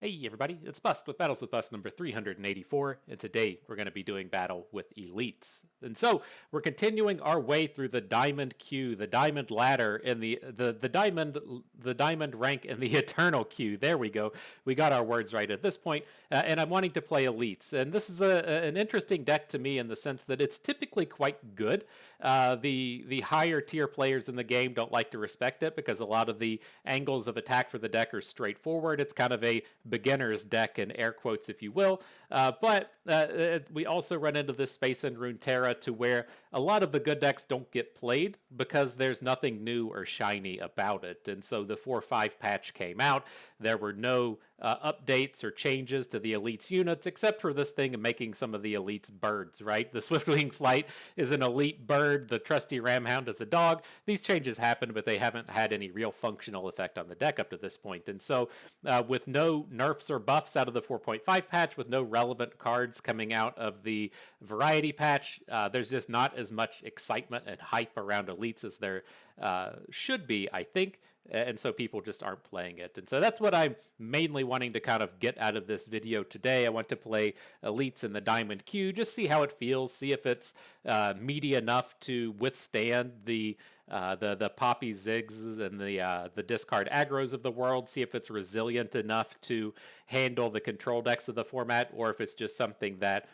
Hey everybody, it's Bust with Battles with Bust number 384, and today we're going to be doing battle with elites. And so we're continuing our way through the diamond queue, the diamond ladder, and the diamond rank in the eternal queue. There we go. We got our words right at this point, and I'm wanting to play elites. And this is an interesting deck to me in the sense that it's typically quite good. The higher tier players in the game don't like to respect it because a lot of the angles of attack for the deck are straightforward. It's kind of a beginner's deck in air quotes, if you will. But we also run into this space in Runeterra to where a lot of the good decks don't get played because there's nothing new or shiny about it. And so the 4.5 patch came out. There were no updates or changes to the elites units except for this thing of making some of the elites birds, right? The Swiftwing Flight is an elite bird. The trusty Ramhound is a dog. These changes happened, but they haven't had any real functional effect on the deck up to this point. And so with no nerfs or buffs out of the 4.5 patch, with no relevant cards coming out of the variety patch, there's just not as much excitement and hype around elites as there should be, I think. And so people just aren't playing it. And so that's what I'm mainly wanting to kind of get out of this video today. I want to play elites in the diamond queue, just see how it feels, see if it's meaty enough to withstand the poppy zigs and the discard aggros of the world, see if it's resilient enough to handle the control decks of the format, or if it's just something that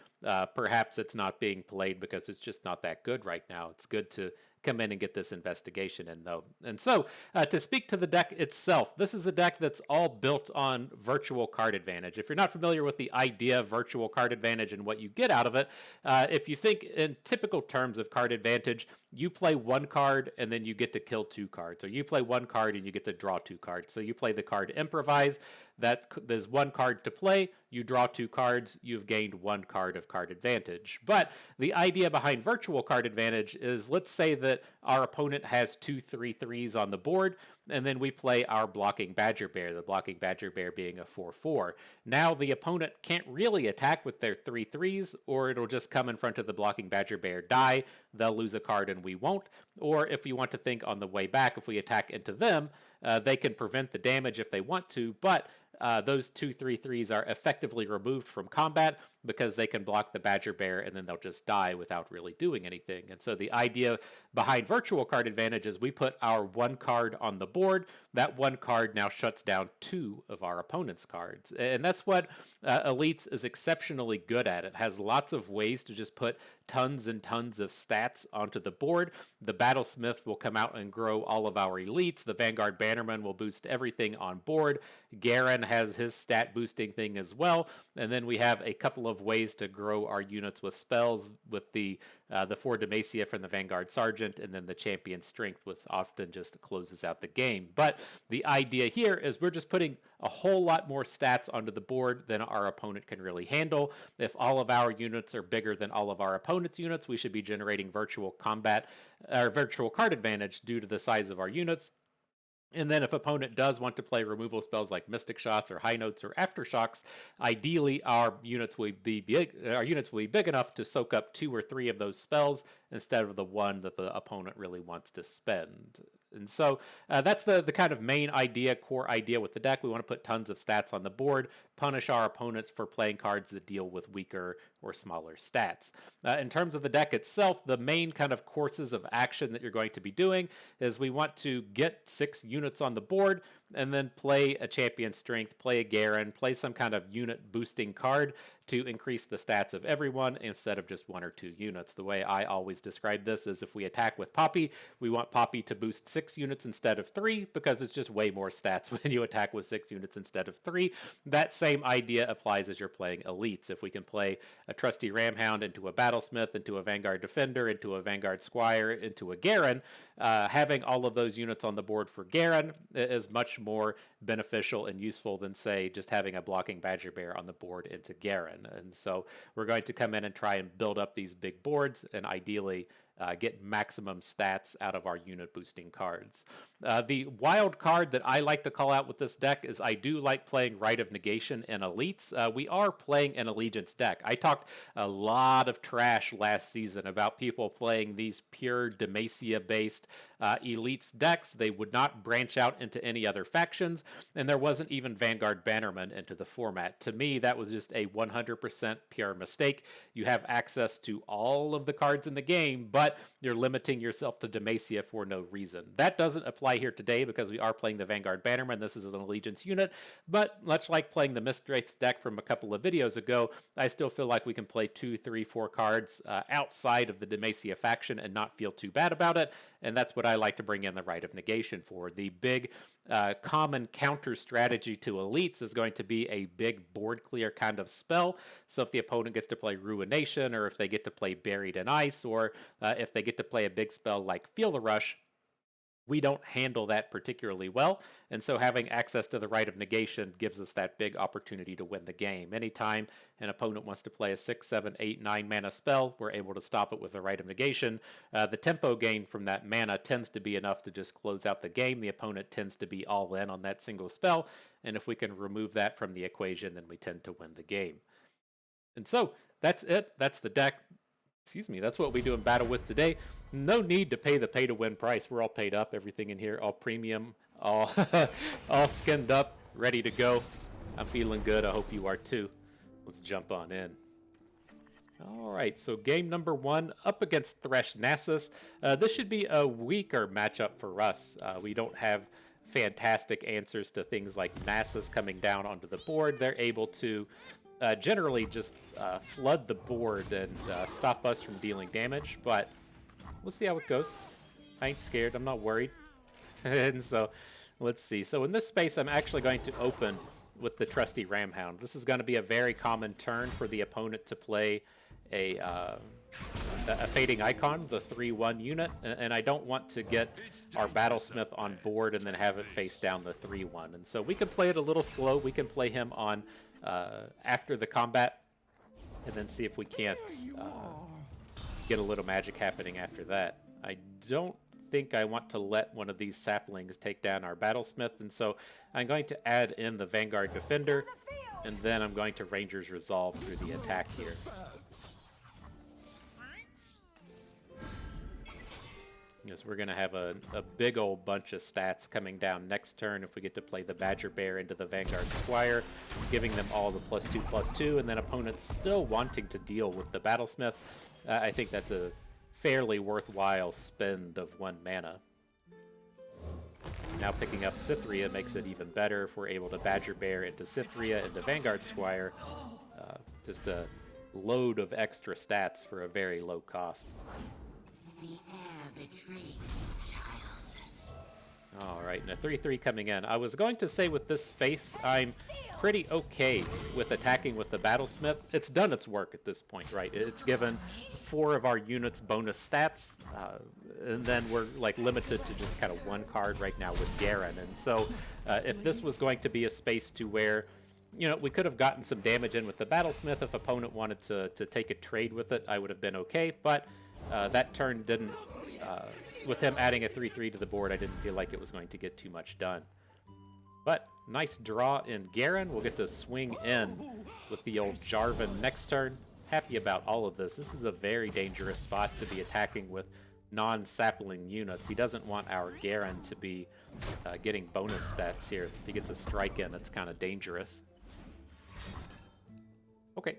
perhaps it's not being played because it's just not that good right now. It's good to come in and get this investigation in, though. And so, to speak to the deck itself, this is a deck that's all built on virtual card advantage. If you're not familiar with the idea of virtual card advantage and what you get out of it, if you think in typical terms of card advantage, you play one card and then you get to kill two cards, or you play one card and you get to draw two cards. So you play the card Improvise, there's one card to play, you draw two cards, you've gained one card of card advantage. But the idea behind virtual card advantage is, let's say that our opponent has 2/3/3s on the board, and then we play our blocking Badger Bear, the blocking Badger Bear being a 4/4. Now the opponent can't really attack with their 3/3s, or it'll just come in front of the blocking Badger Bear, die, they'll lose a card and we won't. Or if we want to think on the way back, if we attack into them, they can prevent the damage if they want to, but those 2/3/3s are effectively removed from combat because they can block the Badger Bear and then they'll just die without really doing anything. And so the idea behind virtual card advantage is we put our one card on the board. That one card now shuts down two of our opponent's cards. And that's what Elites is exceptionally good at. It has lots of ways to just put tons and tons of stats onto the board. The Battlesmith will come out and grow all of our elites. The Vanguard Bannerman will boost everything on board. Garen has his stat boosting thing as well. And then we have a couple of ways to grow our units with spells, with the 4 Demacia from the Vanguard Sergeant, and then the Champion Strength, which often just closes out the game. But the idea here is we're just putting a whole lot more stats onto the board than our opponent can really handle. If all of our units are bigger than all of our opponent's units, we should be generating virtual combat or virtual card advantage due to the size of our units. And then if opponent does want to play removal spells like Mystic Shots or High Notes or Aftershocks, ideally our units will be big enough to soak up 2 or 3 of those spells instead of the one that the opponent really wants to spend. And so that's the kind of main idea, core idea with the deck. We want to put tons of stats on the board, punish our opponents for playing cards that deal with weaker or smaller stats. In terms of the deck itself, the main kind of courses of action that you're going to be doing is we want to get 6 units on the board and then play a Champion Strength, play a Garen, play some kind of unit boosting card to increase the stats of everyone instead of just 1 or 2 units. The way I always describe this is if we attack with Poppy, we want Poppy to boost 6 units instead of 3 because it's just way more stats when you attack with 6 units instead of 3. That same idea applies as you're playing elites. If we can play a trusty Ramhound into a Battlesmith, into a Vanguard Defender, into a Vanguard Squire, into a Garen, having all of those units on the board for Garen is much more beneficial and useful than, say, just having a blocking Badger Bear on the board into Garen. And so we're going to come in and try and build up these big boards and ideally get maximum stats out of our unit boosting cards. The wild card that I like to call out with this deck is I do like playing Rite of Negation in Elites. We are playing an Allegiance deck. I talked a lot of trash last season about people playing these pure Demacia-based Elites decks. They would not branch out into any other factions, and there wasn't even Vanguard Bannerman into the format. To me, that was just a 100% pure mistake. You have access to all of the cards in the game, but you're limiting yourself to Demacia for no reason. That doesn't apply here today because we are playing the Vanguard Bannerman. This is an Allegiance unit, but much like playing the Mistwraiths deck from a couple of videos ago, I still feel like we can play 2, 3, 4 cards outside of the Demacia faction and not feel too bad about it, and that's what I like to bring in the Rite of Negation for. The big common counter strategy to Elites is going to be a big board clear kind of spell, so if the opponent gets to play Ruination, or if they get to play Buried in Ice, or if they get to play a big spell like Feel the Rush, we don't handle that particularly well, and so having access to the Rite of Negation gives us that big opportunity to win the game. Anytime an opponent wants to play a 6, 7, 8, 9 mana spell, we're able to stop it with the Rite of Negation. The tempo gain from that mana tends to be enough to just close out the game. The opponent tends to be all in on that single spell, and if we can remove that from the equation, then we tend to win the game. And so that's it. That's the deck. Excuse me, that's what we do in battle with today. No need to pay the pay-to-win price. We're all paid up, everything in here, all premium, all, all skinned up, ready to go. I'm feeling good. I hope you are too. Let's jump on in. All right, so game number 1 up against Thresh Nasus. This should be a weaker matchup for us. We don't have fantastic answers to things like Nasus coming down onto the board. They're able to generally just flood the board and stop us from dealing damage, but we'll see how it goes. I ain't scared. I'm not worried. And so, let's see. So in this space, I'm actually going to open with the trusty Ramhound. This is going to be a very common turn for the opponent to play a Fading Icon, the 3/1 unit, and I don't want to get our Battlesmith on board and then have it face down the 3/1. And so we can play it a little slow. We can play him on after the combat, and then see if we can't get a little magic happening after that. I don't think I want to let one of these saplings take down our Battlesmith, and so I'm going to add in the Vanguard Defender, and then I'm going to Ranger's Resolve through the attack here. Yes, we're going to have a big old bunch of stats coming down next turn if we get to play the Badger Bear into the Vanguard Squire, giving them all the +2/+2, and then opponents still wanting to deal with the Battlesmith. I think that's a fairly worthwhile spend of 1 mana. Now picking up Cythria makes it even better if we're able to Badger Bear into Cythria into Vanguard Squire. Just a load of extra stats for a very low cost. Alright, and a 3/3 coming in. I was going to say with this space, I'm pretty okay with attacking with the Battlesmith. It's done its work at this point, right? It's given 4 of our units bonus stats, and then we're like limited to just kind of 1 card right now with Garen. And so if this was going to be a space to where, you know, we could have gotten some damage in with the Battlesmith, if opponent wanted to take a trade with it, I would have been okay, but that turn didn't, with him adding a 3/3 to the board, I didn't feel like it was going to get too much done. But nice draw in Garen. We'll get to swing in with the old Jarvan next turn. Happy about all of this. This is a very dangerous spot to be attacking with non-sapling units. He doesn't want our Garen to be getting bonus stats here. If he gets a strike in, that's kind of dangerous. Okay.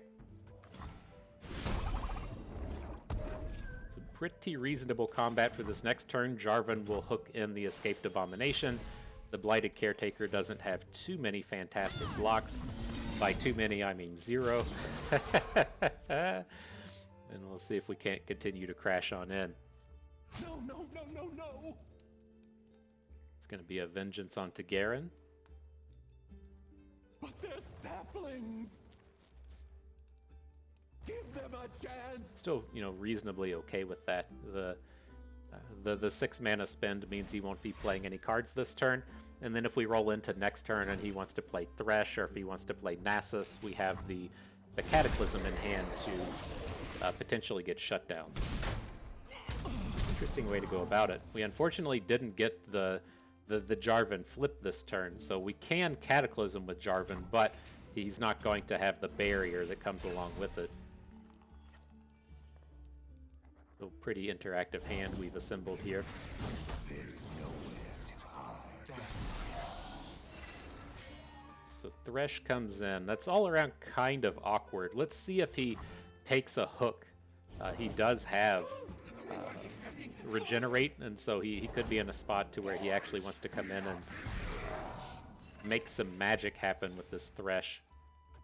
Pretty reasonable combat for this next turn. Jarvan will hook in the Escaped Abomination. The Blighted Caretaker doesn't have too many fantastic blocks. By too many, I mean 0. And we'll see if we can't continue to crash on in. No, no, no, no, no. It's going to be a Vengeance onto Garen. But they're saplings. Give them a chance. Still, you know, reasonably okay with that. The 6 mana spend means he won't be playing any cards this turn, and then if we roll into next turn and he wants to play Thresh, or if he wants to play Nasus, we have the Cataclysm in hand to potentially get shutdowns. interesting way to go about it. We unfortunately didn't get the Jarvan flip this turn, so we can Cataclysm with Jarvan, but he's not going to have the barrier that comes along with it. So pretty interactive hand we've assembled here. So Thresh comes in. That's all around kind of awkward. Let's see if he takes a hook. He does have regenerate, and so he could be in a spot to where he actually wants to come in and make some magic happen with this Thresh.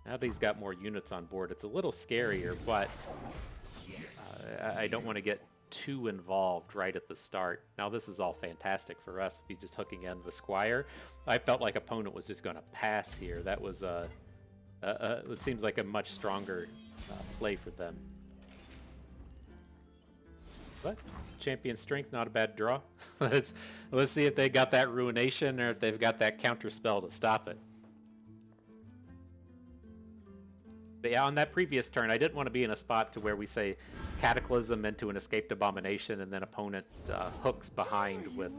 Now that he's got more units on board, it's a little scarier, but I don't want to get too involved right at the start. Now this is all fantastic for us if he's just hooking in the Squire. I felt like opponent was just going to pass here. That was it seems like a much stronger play for them. But champion strength, not a bad draw. let's see if they got that ruination or if they've got that counter spell to stop it. But yeah, on that previous turn, I didn't want to be in a spot to where we say Cataclysm into an Escaped Abomination and then opponent hooks behind with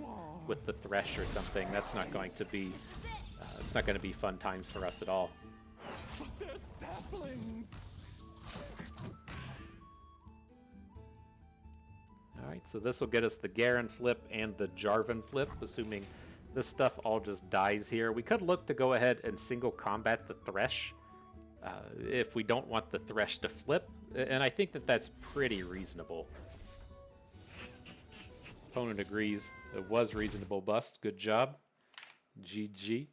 the Thresh or something. That's not going to be it's not going to be fun times for us at all. But they're saplings. All right, so this will get us the Garen flip and the Jarvan flip, assuming this stuff all just dies here. We could look to go ahead and single combat the Thresh if we don't want the Thresh to flip, and I think that that's pretty reasonable. Opponent agrees. It was reasonable, Bust. Good job. GG.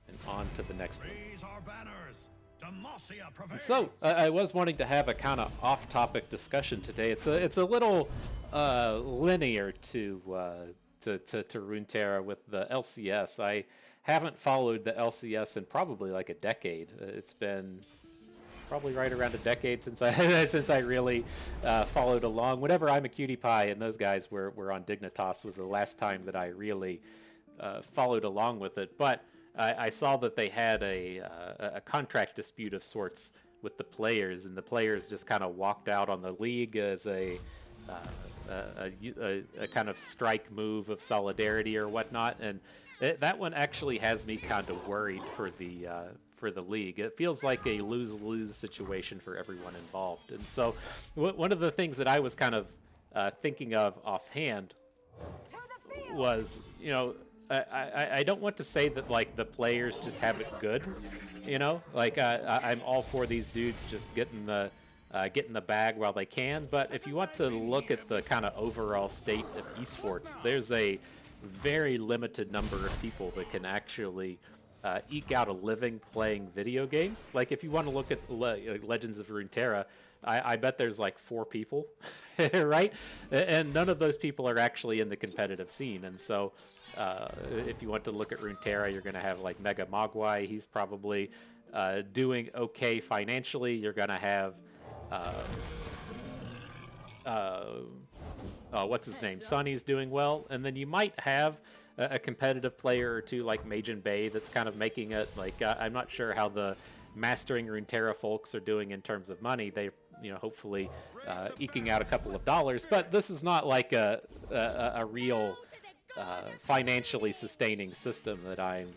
And on to the next one. So, I was wanting to have a kind of off-topic discussion today. It's a little linear to Runeterra with the LCS. I haven't followed the LCS in probably like a decade. It's been probably right around a decade since I really followed along. Whenever I'm a Cutie Pie and those guys were on Dignitas was the last time that I really followed along with it. But I saw that they had a contract dispute of sorts with the players, and the players just kind of walked out on the league as a kind of strike move of solidarity or whatnot, and that one actually has me kind of worried for the league. It feels like a lose-lose situation for everyone involved, and so one of the things that I was kind of thinking of offhand was, you know, I don't want to say that like the players just have it good, you know, like I'm all for these dudes just getting the bag while they can, but if you want to look at the kind of overall state of esports, there's a very limited number of people that can actually eke out a living playing video games. Like if you want to look at Legends of Runeterra, I bet there's like 4 people, right? And none of those people are actually in the competitive scene. And so if you want to look at Runeterra, you're going to have like Mega Mogwai. He's probably doing okay financially. You're going to have what's his name? Sonny's doing well. And then you might have a competitive player or two like Majin Bay that's kind of making it. Like I'm not sure how the mastering Runeterra folks are doing in terms of money. They, you know, hopefully eking out a couple of dollars. But this is not like a real financially sustaining system that I'm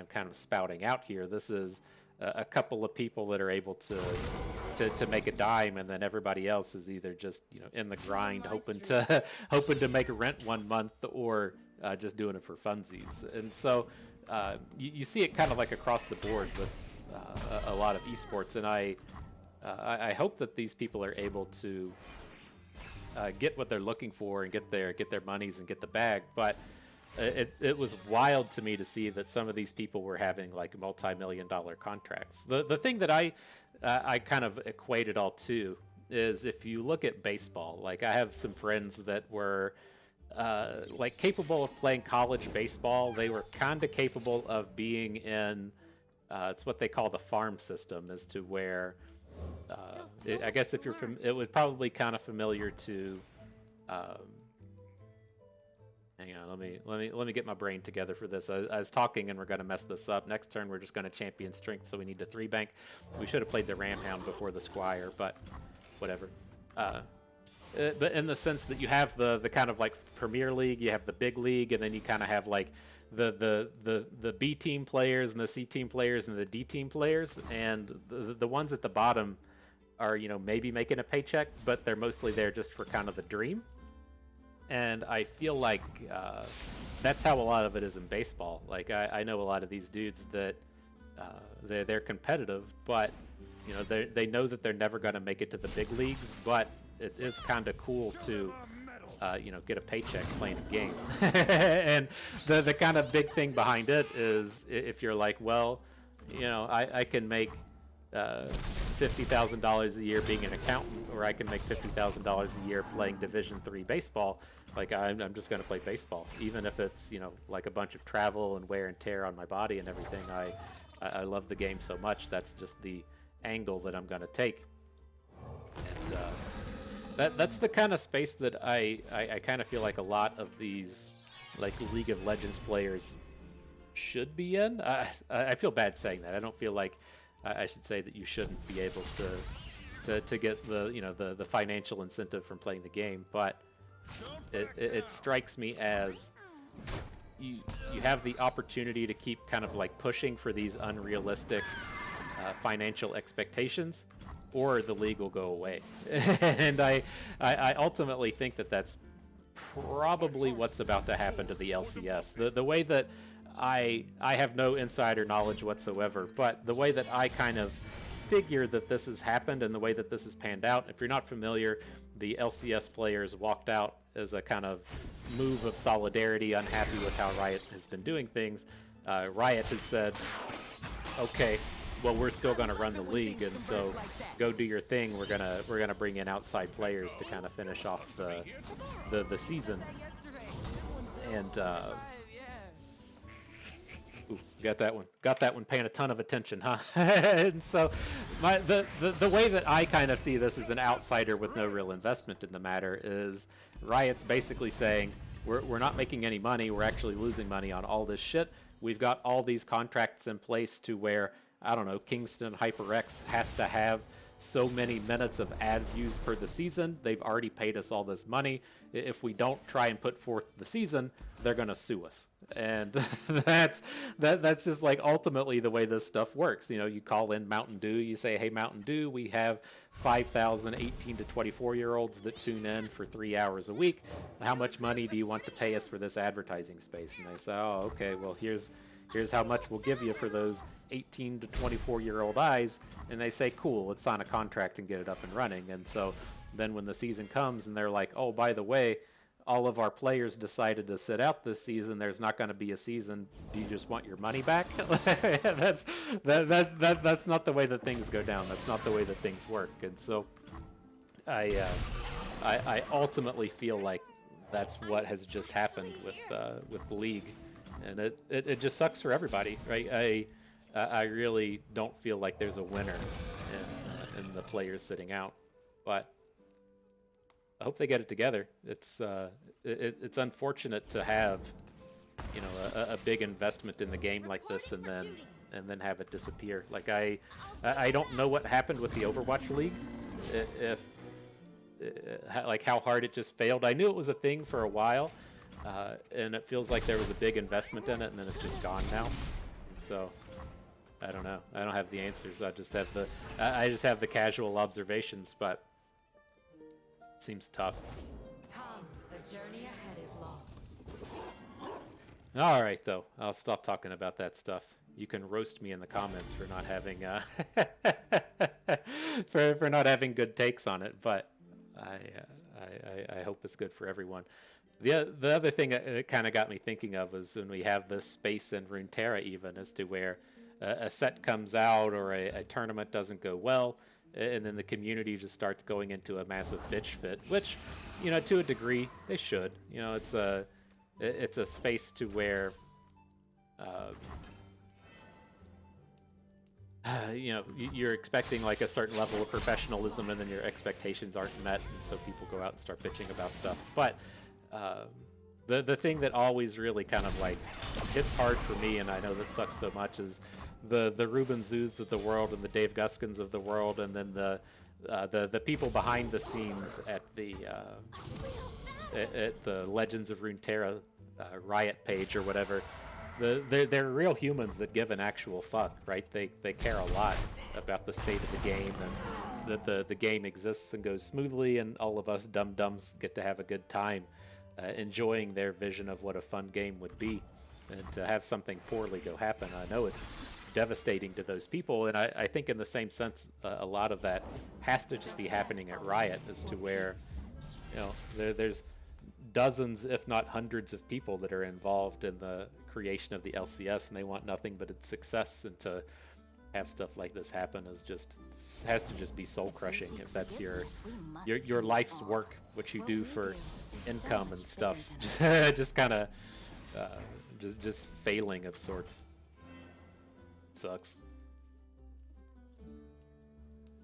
kind of spouting out here. This is a couple of people that are able to make a dime, and then everybody else is either just, you know, in the grind, hoping to make a rent one month, or just doing it for funsies. And so you see it kind of like across the board with a lot of esports, and I hope that these people are able to get what they're looking for and get their monies and get the bag. But it was wild to me to see that some of these people were having like multi-million-dollar contracts. The thing that I kind of equate it all to is if you look at baseball, like I have some friends that were like capable of playing college baseball. They were kind of capable of being in it's what they call the farm system, as to where I guess if you're it was probably kind of familiar to hang on, let me get my brain together for this. I was talking and we're going to mess this up. Next turn we're just going to champion strength, so we need to 3 bank. We should have played the Ram Hound before the Squire, but whatever. but in the sense that you have the kind of like Premier League, you have the big league, and then you kind of have like the B team players and the C team players and the D team players, and the ones at the bottom are, you know, maybe making a paycheck, but they're mostly there just for kind of the dream. And I feel like that's how a lot of it is in baseball. Like I know a lot of these dudes that they're competitive, but you know they know that they're never going to make it to the big leagues. But it is kind of cool to you know, get a paycheck playing a game. And the kind of big thing behind it is if you're like, well, you know, I can make $50,000 a year being an accountant, or I can make $50,000 a year playing Division III baseball. Like I'm just going to play baseball, even if it's, you know, like a bunch of travel and wear and tear on my body and everything. I love the game so much. That's just the angle that I'm going to take. And that's the kind of space that I kind of feel like a lot of these like League of Legends players should be in. I feel bad saying that. I don't feel like I should say that you shouldn't be able to get the, you know, the financial incentive from playing the game, but it strikes me as you have the opportunity to keep kind of like pushing for these unrealistic financial expectations, or the league will go away. And I ultimately think that that's probably what's about to happen to the LCS. The way that I have no insider knowledge whatsoever, but the way that I kind of figure that this has happened and the way that this has panned out, if you're not familiar, the LCS players walked out as a kind of move of solidarity, unhappy with how Riot has been doing things. Riot has said, okay, well, we're still going to run the league, and so go do your thing. We're gonna bring in outside players to kind of finish off the season. And ooh, got that one paying a ton of attention, huh? And so the way that I kind of see this as an outsider with no real investment in the matter is Riot's basically saying we're not making any money, we're actually losing money on all this shit. We've got all these contracts in place to where, I don't know, Kingston HyperX has to have so many minutes of ad views per the season. They've already paid us all this money. If we don't try and put forth the season, they're going to sue us. And that's just like ultimately the way this stuff works. You know, you call in Mountain Dew, you say, hey, Mountain Dew, we have 5,000 18 to 24-year-olds that tune in for 3 hours a week. How much money do you want to pay us for this advertising space? And they say, oh, okay, well, here's how much we'll give you for those 18 to 24-year-old eyes. And they say, cool, let's sign a contract and get it up and running. And so then when the season comes and they're like, oh, by the way, all of our players decided to sit out this season, there's not going to be a season, do you just want your money back? That's not the way that things go down. That's not the way that things work. And so I ultimately feel like that's what has just happened with the league. And it just sucks for everybody, right? I really don't feel like there's a winner in the players sitting out, but I hope they get it together. It's unfortunate to have, you know, a big investment in the game like this and then have it disappear. Like I don't know what happened with the Overwatch League, if like how hard it just failed. I knew it was a thing for a while. And it feels like there was a big investment in it, and then it's just gone now. So I don't know. I don't have the answers. I just have the casual observations, but it seems tough. The journey ahead is long. All right, though. I'll stop talking about that stuff. You can roast me in the comments for not having for not having good takes on it, but I hope it's good for everyone. The other thing that kind of got me thinking of was when we have this space in Runeterra, even as to where a set comes out or a tournament doesn't go well, and then the community just starts going into a massive bitch fit, which, you know, to a degree they should. You know, it's a space to where you know, you're expecting like a certain level of professionalism, and then your expectations aren't met, and so people go out and start bitching about stuff. But the thing that always really kind of like hits hard for me, and I know that sucks so much, is the Ruben Zoos of the world and the Dave Guskins of the world, and then the people behind the scenes at the Legends of Runeterra Riot page or whatever, they're real humans that give an actual fuck, right? They care a lot about the state of the game and that the game exists and goes smoothly, and all of us dum-dums get to have a good time enjoying their vision of what a fun game would be. And to have something poorly go happen, I know it's devastating to those people, and I think in the same sense, a lot of that has to just be happening at Riot, as to where, you know, there's dozens, if not hundreds, of people that are involved in the creation of the LCS, and they want nothing but its success. And to have stuff like this happen has to just be soul crushing if that's your life's work, what you do for income and stuff, just kind of just failing of sorts. Sucks.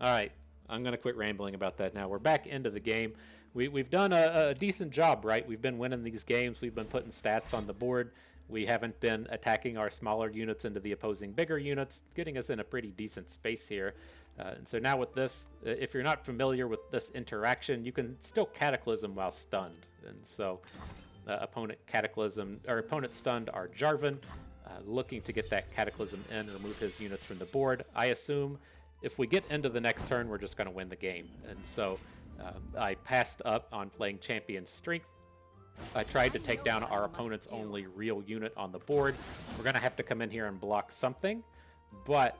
All right, I'm gonna quit rambling about that now. We're back into the game. We've done a decent job, right? We've been winning these games. We've been putting stats on the board. We haven't been attacking our smaller units into the opposing bigger units, getting us in a pretty decent space here. And so now with this, if you're not familiar with this interaction, you can still Cataclysm while stunned. And so opponent stunned our Jarvan, looking to get that Cataclysm in, remove his units from the board. I assume if we get into the next turn, we're just going to win the game. And so I passed up on playing Champion Strength. I tried to take down our opponent's only real unit on the board. We're going to have to come in here and block something, but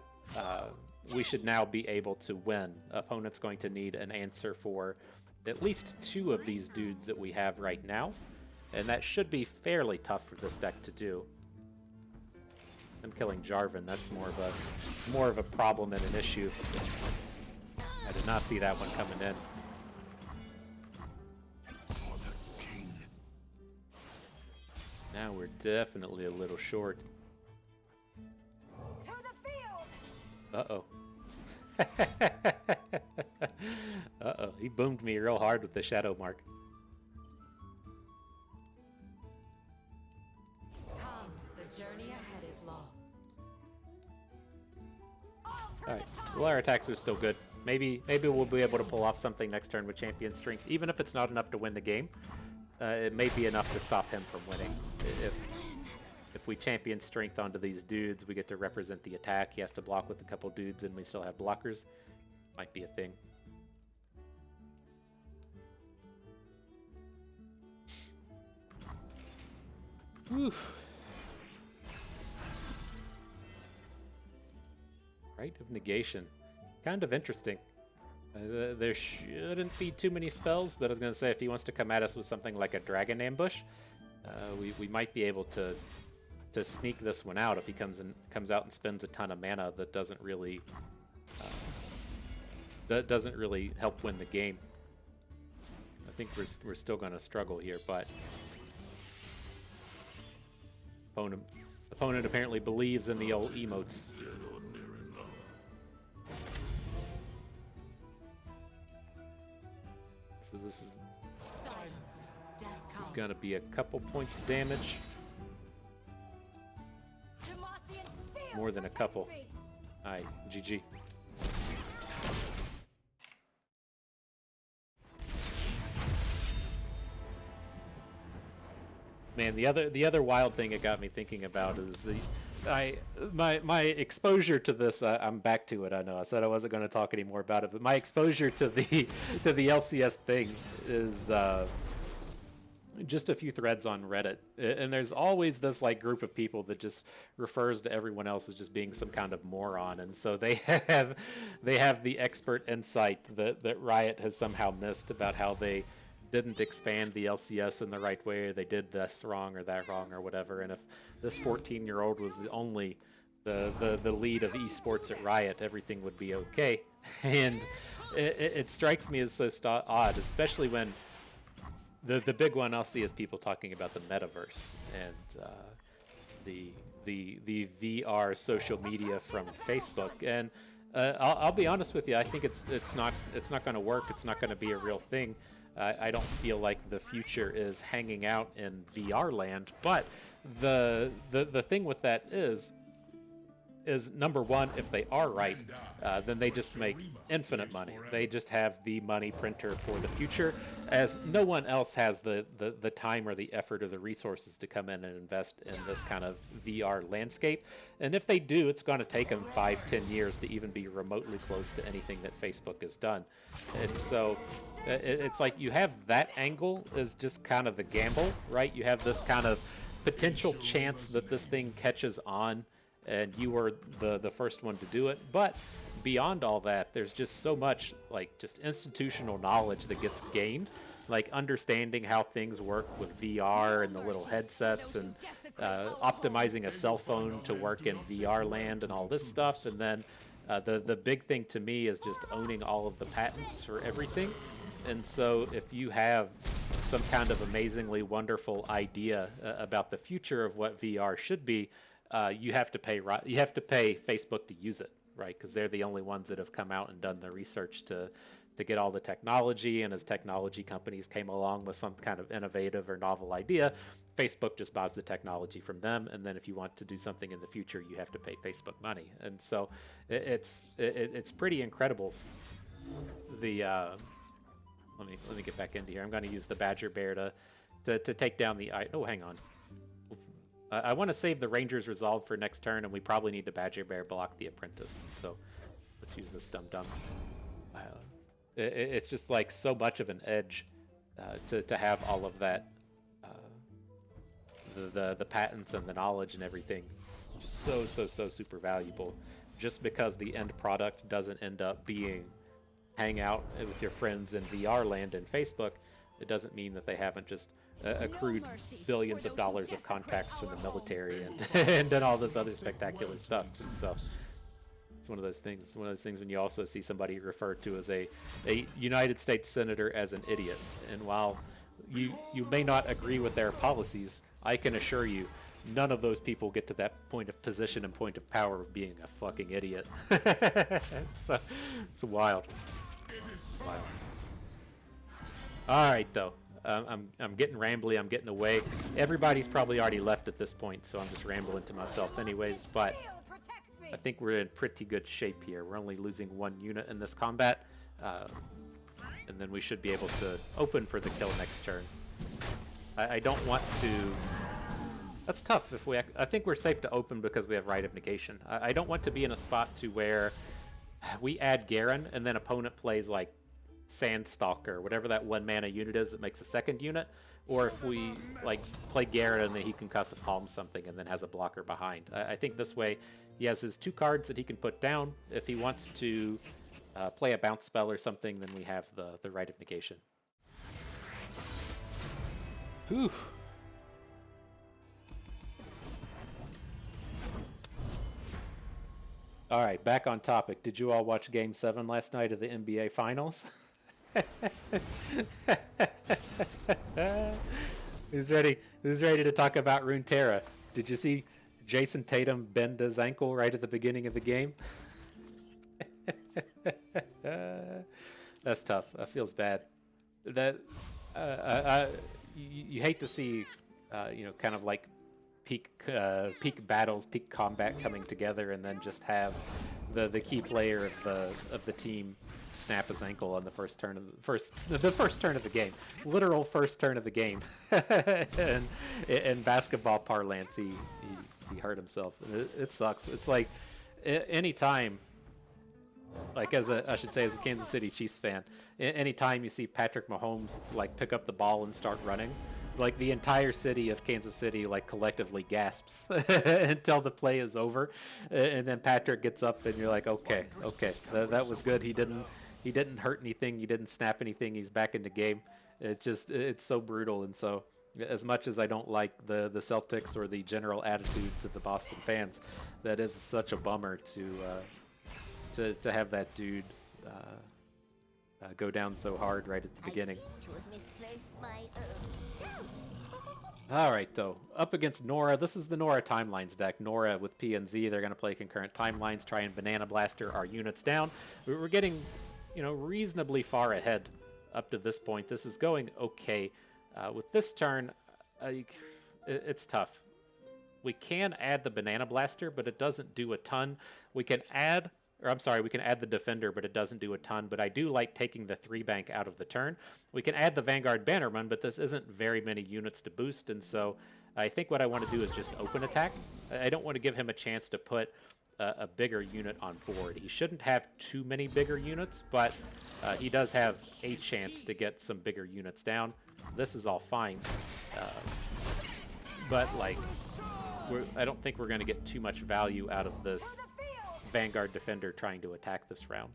we should now be able to win. Opponent's going to need an answer for at least 2 of these dudes that we have right now, and that should be fairly tough for this deck to do. I'm killing Jarvan. That's more of a problem and an issue. I did not see that one coming in. Now we're definitely a little short. Uh-oh. Uh-oh. He boomed me real hard with the Shadow Mark. Come, the journey ahead is long. Alright. Well, our attacks are still good. Maybe we'll be able to pull off something next turn with Champion Strength. Even if it's not enough to win the game, it may be enough to stop him from winning. If we Champion Strength onto these dudes, we get to represent the attack. He has to block with a couple dudes, and we still have blockers. Might be a thing. Oof. Rite of Negation. Kind of interesting. There shouldn't be too many spells, but I was going to say, if he wants to come at us with something like a Dragon Ambush, we might be able to sneak this one out if he comes out and spends a ton of mana that doesn't really help win the game. I think we're still going to struggle here, but opponent apparently believes in the old emotes. So this is going to be a couple points damage. More than a couple. Alright, GG. Man, the other wild thing it got me thinking about is my exposure to this. I'm back to it. I know I said I wasn't going to talk any more about it, but my exposure to the LCS thing is just a few threads on Reddit, and there's always this like group of people that just refers to everyone else as just being some kind of moron, and so they have the expert insight that Riot has somehow missed about how they didn't expand the LCS in the right way, or they did this wrong or that wrong or whatever. And if this 14-year-old was the lead of esports at Riot, everything would be okay. And it strikes me as so odd, especially when the big one I'll see is people talking about the metaverse and the VR social media from Facebook. And I'll be honest with you, I think it's not going to work. It's not going to be a real thing. I don't feel like the future is hanging out in VR land, but the thing with that is is number one, if they are right, then they just make infinite money. They just have the money printer for the future, as no one else has the time or the effort or the resources to come in and invest in this kind of VR landscape. And if they do, it's going to take them 5-10 years to even be remotely close to anything that Facebook has done. And so it's like you have that angle is just kind of the gamble, right? You have this kind of potential chance that this thing catches on and you were the first one to do it. But beyond all that, there's just so much like just institutional knowledge that gets gained, like understanding how things work with VR and the little headsets and optimizing a cell phone to work in VR land and all this stuff. And then the big thing to me is just owning all of the patents for everything. And so if you have some kind of amazingly wonderful idea about the future of what VR should be, you have to pay Facebook to use it, right? Because they're the only ones that have come out and done the research to get all the technology. And as technology companies came along with some kind of innovative or novel idea, Facebook just buys the technology from them. And then if you want to do something in the future, you have to pay Facebook money. And so it's pretty incredible. The let me get back into here. I'm going to use the Badger Bear to take down the. Oh, hang on. I want to save the Ranger's Resolve for next turn, and we probably need to Badger Bear block the Apprentice. So let's use this dum-dum. It's just like so much of an edge to have all of that, the patents and the knowledge and everything. Just so super valuable. Just because the end product doesn't end up being hang out with your friends in VR land and Facebook, it doesn't mean that they haven't just accrued billions of dollars of contracts from the military and done all this other spectacular stuff. And so it's one of those things when you also see somebody referred to as a United States senator as an idiot. And while you may not agree with their policies, I can assure you none of those people get to that point of position and point of power of being a fucking idiot. So it's wild. All right, though. I'm getting rambly. I'm getting away. Everybody's probably already left at this point, so I'm just rambling to myself anyways. But I think we're in pretty good shape here. We're only losing one unit in this combat, and then we should be able to open for the kill next turn. I don't want to. That's tough. I think we're safe to open because we have Rite of Negation. I don't want to be in a spot to where we add Garen and then opponent plays like Sandstalker, whatever that 1 mana unit is that makes a second unit, or if we like play Garen and then he can cast a palm something and then has a blocker behind. I think this way he has his 2 cards that he can put down. If he wants to play a bounce spell or something, then we have the Rite of Negation. Whew. All right, back on topic. Did you all watch Game 7 last night of the NBA Finals? Who's ready to talk about Runeterra? Did you see Jason Tatum bend his ankle right at the beginning of the game? That's tough. That feels bad. That you hate to see, kind of like peak battles, peak combat coming together, and then just have the key player of the team snap his ankle on the first turn of the first turn of the game, literal first turn of the game. And in basketball parlance, he hurt himself. It sucks. It's like anytime, like as a Kansas City Chiefs fan, anytime you see Patrick Mahomes like pick up the ball and start running, like the entire city of Kansas City like collectively gasps until the play is over, and then Patrick gets up and you're like, okay, that was good. He didn't hurt anything. He didn't snap anything. He's back in the game. It's so brutal. And so as much as I don't like the Celtics or the general attitudes of the Boston fans, that is such a bummer to have that dude go down so hard right at the beginning. All right, though. Up against Nora. This is the Nora Timelines deck. Nora with PNZ. They're going to play concurrent timelines, try and Banana Blaster our units down. We're getting, reasonably far ahead up to this point. This is going okay. With this turn, it's tough. We can add the Banana Blaster, but it doesn't do a ton. We can add, or I'm sorry, we can add the Defender, but it doesn't do a ton. But I do like taking the 3-bank out of the turn. We can add the Vanguard Bannerman, but this isn't very many units to boost, and so I think what I want to do is just open attack. I don't want to give him a chance to put a bigger unit on board. He shouldn't have too many bigger units, but he does have a chance to get some bigger units down. This is all fine, but like, I don't think we're going to get too much value out of this Vanguard Defender trying to attack this round.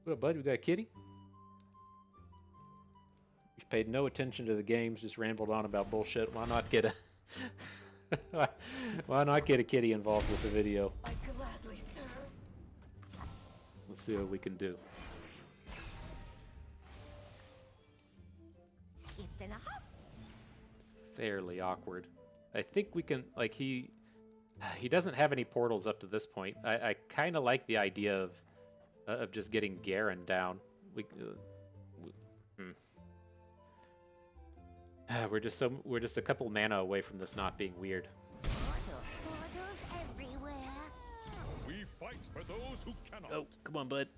What up, bud? We got a kitty? You've paid no attention to the games, just rambled on about bullshit. Why not get a why not get a kitty involved with the video? I gladly serve. Let's see what we can do. It's fairly awkward. I think we can, like, he doesn't have any portals up to this point. I kind of like the idea of just getting Garen down. We're just a couple mana away from this not being weird. We fight for those who cannot. Oh, come on, bud.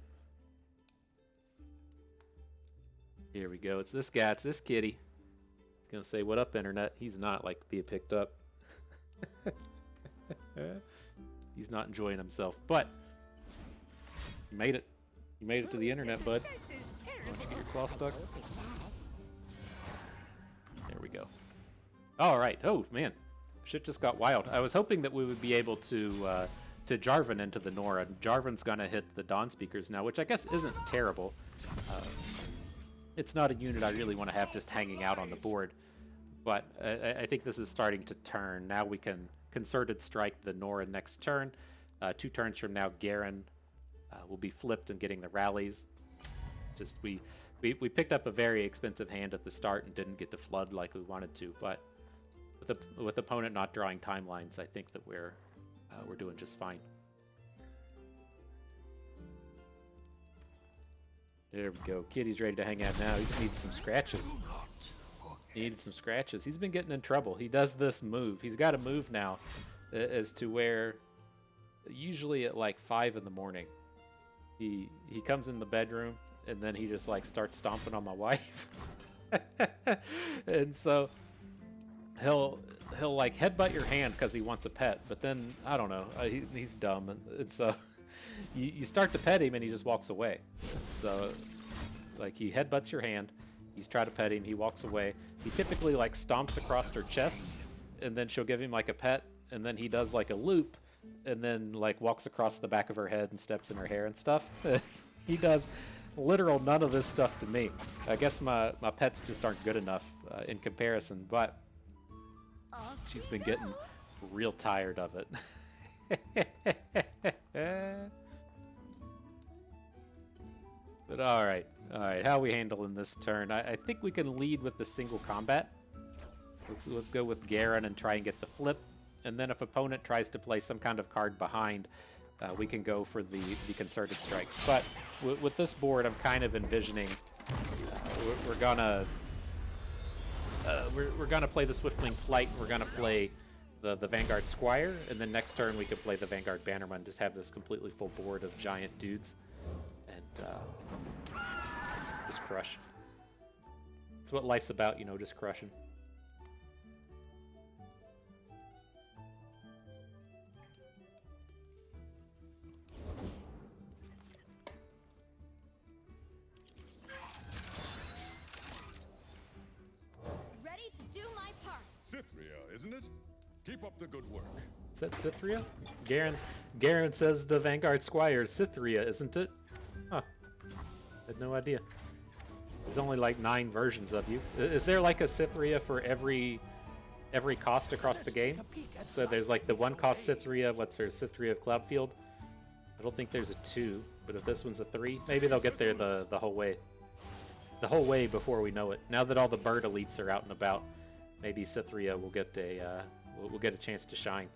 Here we go. It's this guy. It's this kitty. He's gonna say, "What up, internet?" He's not like being picked up. He's not enjoying himself, but you made it. You made it to the internet, bud. Why don't you get your claw stuck? There we go. All right. Oh man, shit just got wild. I was hoping that we would be able to Jarvan into the Nora. Jarvan's gonna hit the Dawn Speakers now, which I guess isn't terrible. It's not a unit I really want to have just hanging out on the board, but I think this is starting to turn. Now we can Concerted Strike the Nora next turn. 2 turns from now, Garen will be flipped and getting the rallies. Just we picked up a very expensive hand at the start and didn't get to flood like we wanted to, but with opponent not drawing timelines, I think that we're doing just fine. There we go. Kitty's ready to hang out now. He just needs some scratches. He needed some scratches. He's been getting in trouble. He does this move. He's got a move now as to where usually at like 5 in the morning, he comes in the bedroom and then he just like starts stomping on my wife. And so he'll like headbutt your hand because he wants a pet, but then I don't know, he's dumb, and so you start to pet him and he just walks away. So like he headbutts your hand, you try to pet him, he walks away. He typically like stomps across her chest, and then she'll give him like a pet, and then he does like a loop, and then like walks across the back of her head and steps in her hair and stuff. He does literal none of this stuff to me. I guess my pets just aren't good enough in comparison, but she's been getting real tired of it. But all right, how are we handling this turn? I think we can lead with the single combat. Let's go with Garen and try and get the flip, and then if opponent tries to play some kind of card behind, we can go for the concerted strikes. But with this board, I'm kind of envisioning we're gonna play the Swiftwing Flight. We're gonna play the Vanguard Squire, and then next turn we could play the Vanguard Bannerman. Just have this completely full board of giant dudes, and just crush. That's what life's about, you know, just crushing. Ready to do my part. Cythria, isn't it? Keep up the good work. Is that Cythria? Garen says the Vanguard Squire is Cythria, isn't it? Huh. Had no idea. There's only like 9 versions of you. Is there like a Cythria for every cost across the game? So there's like the 1 cost Cythria, what's her, Cythria of Cloudfield? I don't think there's a 2, but if this one's a 3, maybe they'll get there the whole way. The whole way before we know it. Now that all the bird elites are out and about, maybe Cythria will get a chance to shine.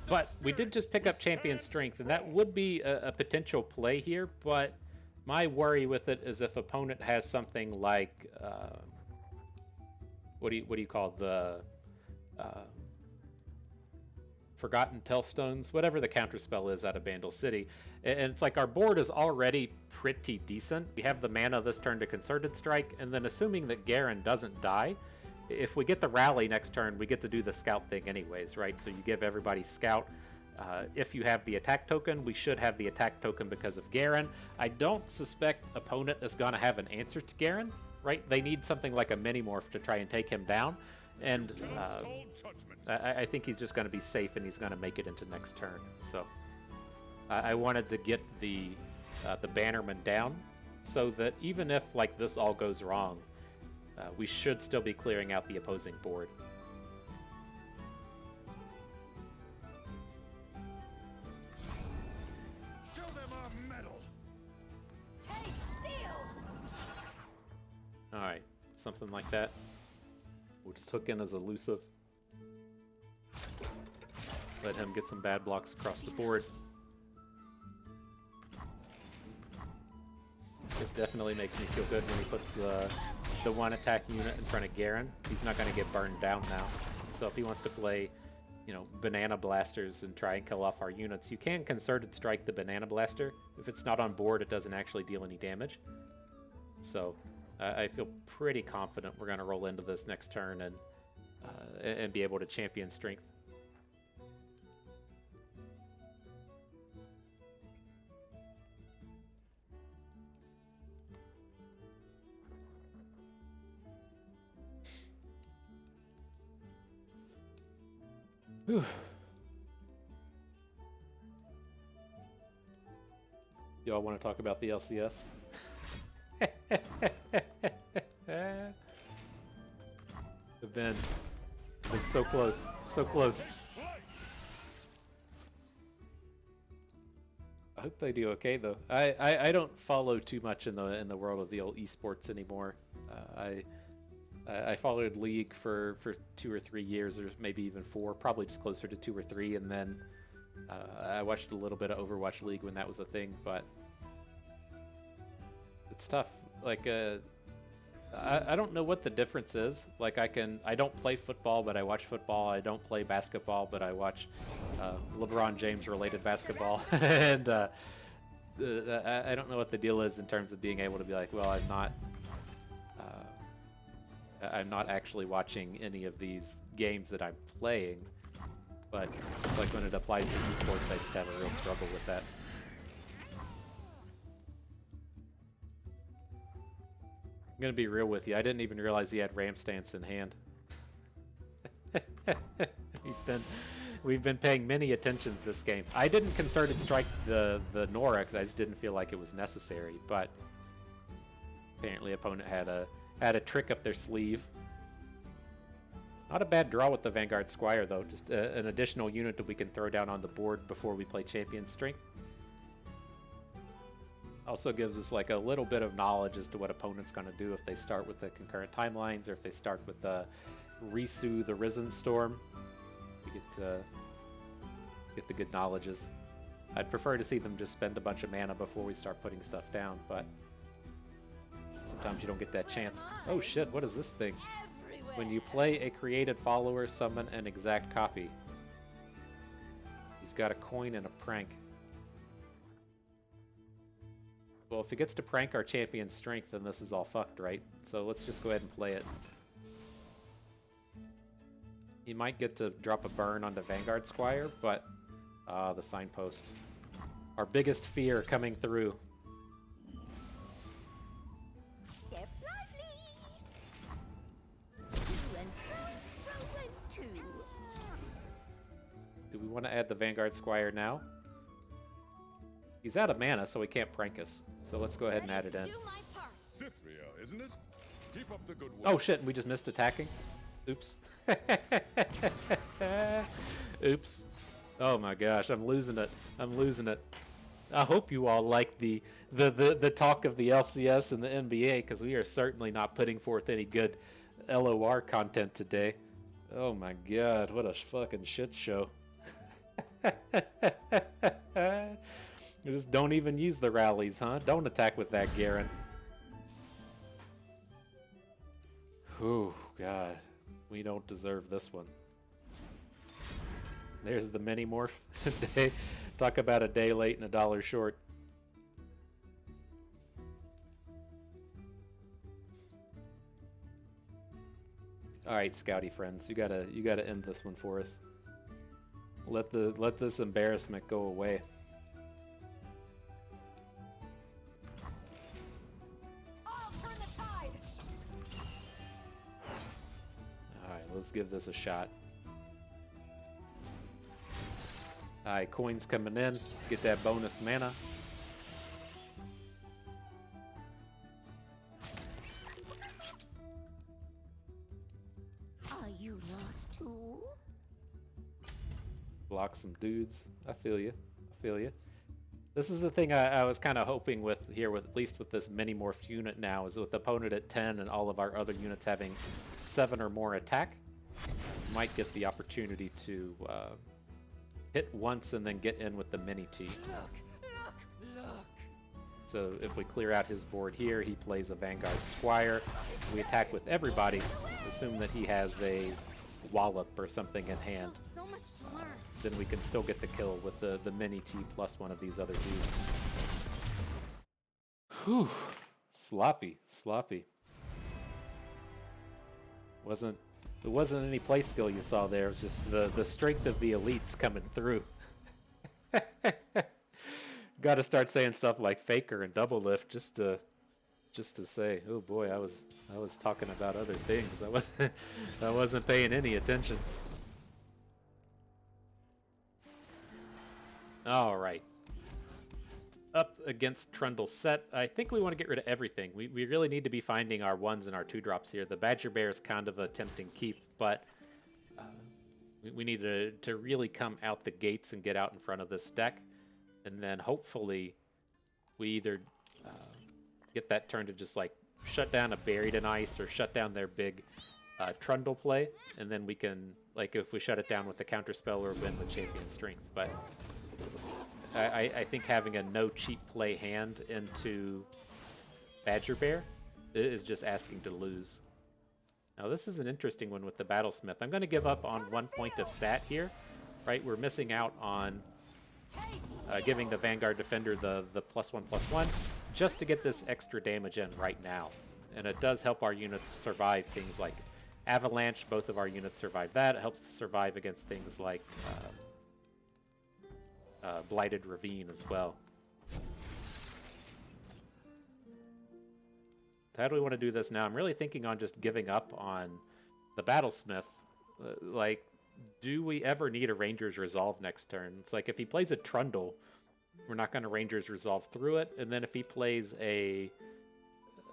But we did just pick up Champion Strength, and that would be a potential play here, but my worry with it is if opponent has something like what do you call the Forgotten Tellstones, whatever the counterspell is out of Bandle City. And it's like our board is already pretty decent. We have the mana this turn to Concerted Strike, and then assuming that Garen doesn't die, if we get the rally next turn, we get to do the scout thing anyways, right? So you give everybody scout. If you have the attack token, we should have the attack token because of Garen. I don't suspect opponent is going to have an answer to Garen, right? They need something like a mini-morph to try and take him down. And I think he's just going to be safe and he's going to make it into next turn. So I wanted to get the Bannerman down so that even if like this all goes wrong, we should still be clearing out the opposing board. Show them our metal. Take steel. All right, something like that. We'll just hook in as elusive. Let him get some bad blocks across the board. This definitely makes me feel good when he puts the one attack unit in front of Garen. He's not going to get burned down now. So if he wants to play, you know, Banana Blasters and try and kill off our units, you can Concerted Strike the Banana Blaster. If it's not on board, it doesn't actually deal any damage. So I feel pretty confident we're going to roll into this next turn and be able to champion strength. Whew. Y'all want to talk about the LCS? We've been so close, so close. I hope they do okay though. I don't follow too much in the world of the old esports anymore. I followed League for 2 or 3 years, or maybe even 4, probably just closer to 2 or 3, and then I watched a little bit of Overwatch League when that was a thing, but it's tough. Like, I don't know what the difference is. Like, I don't play football, but I watch football. I don't play basketball, but I watch LeBron James related basketball, and I don't know what the deal is in terms of being able to be like, well, I'm not actually watching any of these games that I'm playing, but it's like when it applies to esports, I just have a real struggle with that. I'm gonna be real with you. I didn't even realize he had Ram Stance in hand. We've been paying many attentions this game. I didn't Concerted Strike the Nora because I just didn't feel like it was necessary, but apparently opponent had a trick up their sleeve. Not a bad draw with the Vanguard Squire though, just an additional unit that we can throw down on the board before we play Champion Strength. Also gives us like a little bit of knowledge as to what opponent's going to do if they start with the concurrent timelines or if they start with the Risu the Risen Storm. We get the good knowledges. I'd prefer to see them just spend a bunch of mana before we start putting stuff down, but sometimes you don't get that chance. Oh shit, what is this thing? Everywhere. When you play a created follower, summon an exact copy. He's got a coin and a prank. Well, if he gets to prank our champion strength, then this is all fucked, right? So let's just go ahead and play it. He might get to drop a burn on the Vanguard Squire, but the signpost. Our biggest fear coming through. Step lively. To and fro and to. Do we want to add the Vanguard Squire now? He's out of mana, so he can't prank us. So let's go ahead and add it in. Do my part. Cythria, isn't it? Keep up the good work. Oh shit, we just missed attacking? Oops. Oops. Oh my gosh, I'm losing it. I'm losing it. I hope you all like the talk of the LCS and the NBA, because we are certainly not putting forth any good LOR content today. Oh my god, what a fucking shit show. You just don't even use the rallies, huh? Don't attack with that, Garen. Oh god. We don't deserve this one. There's the mini morph day. Talk about a day late and a dollar short. All right, Scouty friends, you gotta end this one for us. Let this embarrassment go away. I'll turn the tide. All right, let's give this a shot. All right, coins coming in. Get that bonus mana. Are you lost too? Block some dudes. I feel you. I feel you. This is the thing I was kind of hoping with here, with at least with this mini morphed unit now, is with the opponent at 10 and all of our other units having 7 or more attack, might get the opportunity to hit once and then get in with the mini T. Look. So if we clear out his board here, he plays a Vanguard Squire. We attack with everybody. Assume that he has a Wallop or something in hand. So much to learn. Then we can still get the kill with the mini T plus one of these other dudes. Whew. Sloppy. It wasn't any play skill you saw there. It was just the strength of the elites coming through. Got to start saying stuff like Faker and Double Lift just to say, oh boy, I was talking about other things. I wasn't paying any attention. All right. Up against Trundle set. I think we want to get rid of everything. We really need to be finding our 1s and our 2-drops here. The Badger Bear is kind of a tempting keep, but we need to really come out the gates and get out in front of this deck. And then hopefully we either get that turn to just like shut down a Buried in Ice or shut down their big Trundle play. And then we can, like if we shut it down with the counterspell or win with Champion Strength. But I think having a no cheap play hand into Badger Bear is just asking to lose. Now this is an interesting one with the Battlesmith. I'm going to give up on 1 point of stat here, right? We're missing out on giving the Vanguard Defender the +1/+1 just to get this extra damage in right now. And it does help our units survive things like Avalanche. Both of our units survive that. It helps survive against things like Blighted Ravine as well. So how do we want to do this now? I'm really thinking on just giving up on the Battlesmith. Like, do we ever need a Ranger's Resolve next turn? It's like if he plays a Trundle, we're not going to Ranger's Resolve through it. And then if he plays an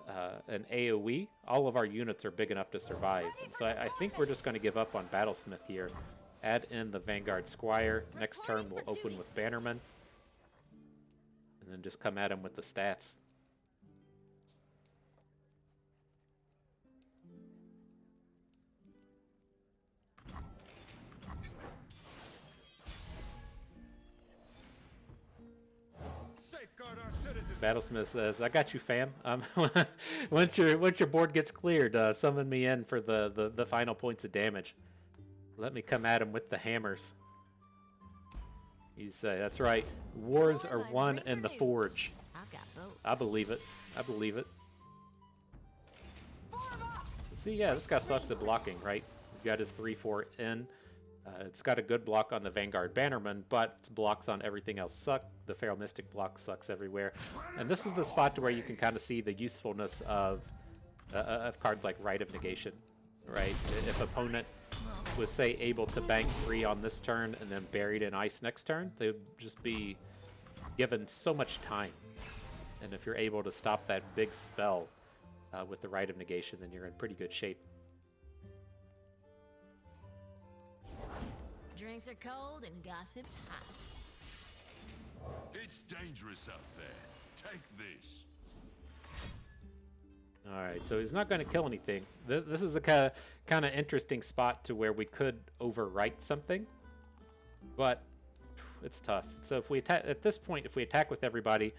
AoE, all of our units are big enough to survive. And so I think we're just going to give up on Battlesmith here. Add in the Vanguard Squire. Next turn we'll open with Bannerman. And then just come at him with the stats. Safeguard our citizens. Battlesmith says, I got you, fam. Once your board gets cleared, summon me in for the final points of damage. Let me come at him with the hammers. You say, that's right. Wars are won in the forge. I've got both. I believe it. I believe it. See, yeah, this guy sucks at blocking, right? He's got his 3/4 in. It's got a good block on the Vanguard Bannerman, but its blocks on everything else suck. The Feral Mystic block sucks everywhere. And this is the spot to where you can kind of see the usefulness of cards like Rite of Negation, right? If opponent was, say, able to bank 3 on this turn and then Buried in Ice next turn, they would just be given so much time. And if you're able to stop that big spell with the Rite of Negation, then you're in pretty good shape. Drinks are cold and gossip's hot. It's dangerous out there. Take this. All right, so he's not going to kill anything. This is a kind of interesting spot to where we could overwrite something, but it's tough. So if we attack at this point, if we attack with everybody,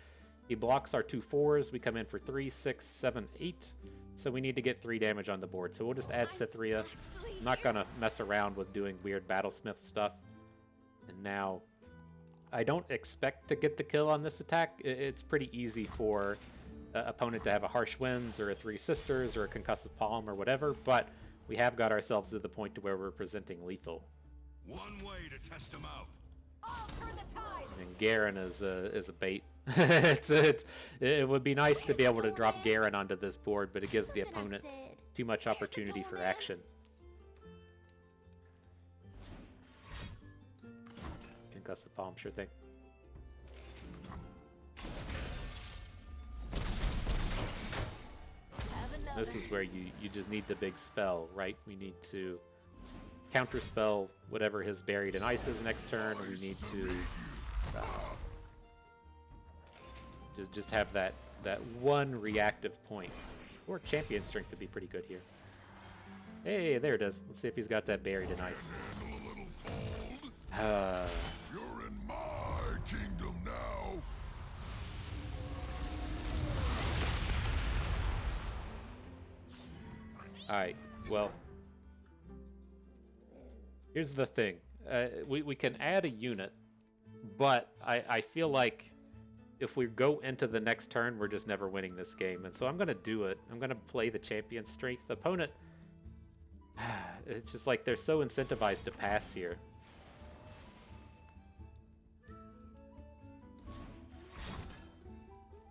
he blocks our 2/4s. We come in for 3, 6, 7, 8. So we need to get 3 damage on the board. So we'll just add Cytherea. I'm not going to mess around with doing weird Battlesmith stuff. And now, I don't expect to get the kill on this attack. It's pretty easy for an opponent to have a Harsh Winds or a Three Sisters or a Concussive Palm or whatever, but we have got ourselves to the point to where we're presenting lethal. One way to test them out. I'll turn the tide. And Garen is a bait. It would be nice to be able to drop Garen onto this board, but it gives the opponent too much opportunity for action. Concussive Palm, sure thing. This is where you just need the big spell, right? We need to counterspell whatever his Buried in Ice is next turn. We need to just have that one reactive point. Or Champion Strength would be pretty good here. Hey, there it is. Let's see if he's got that Buried in Ice. You're in my kingdom now. Alright, well, here's the thing. We can add a unit, but I feel like if we go into the next turn, we're just never winning this game. And so I'm going to do it. I'm going to play the Champion Strength. The opponent, it's just like they're so incentivized to pass here.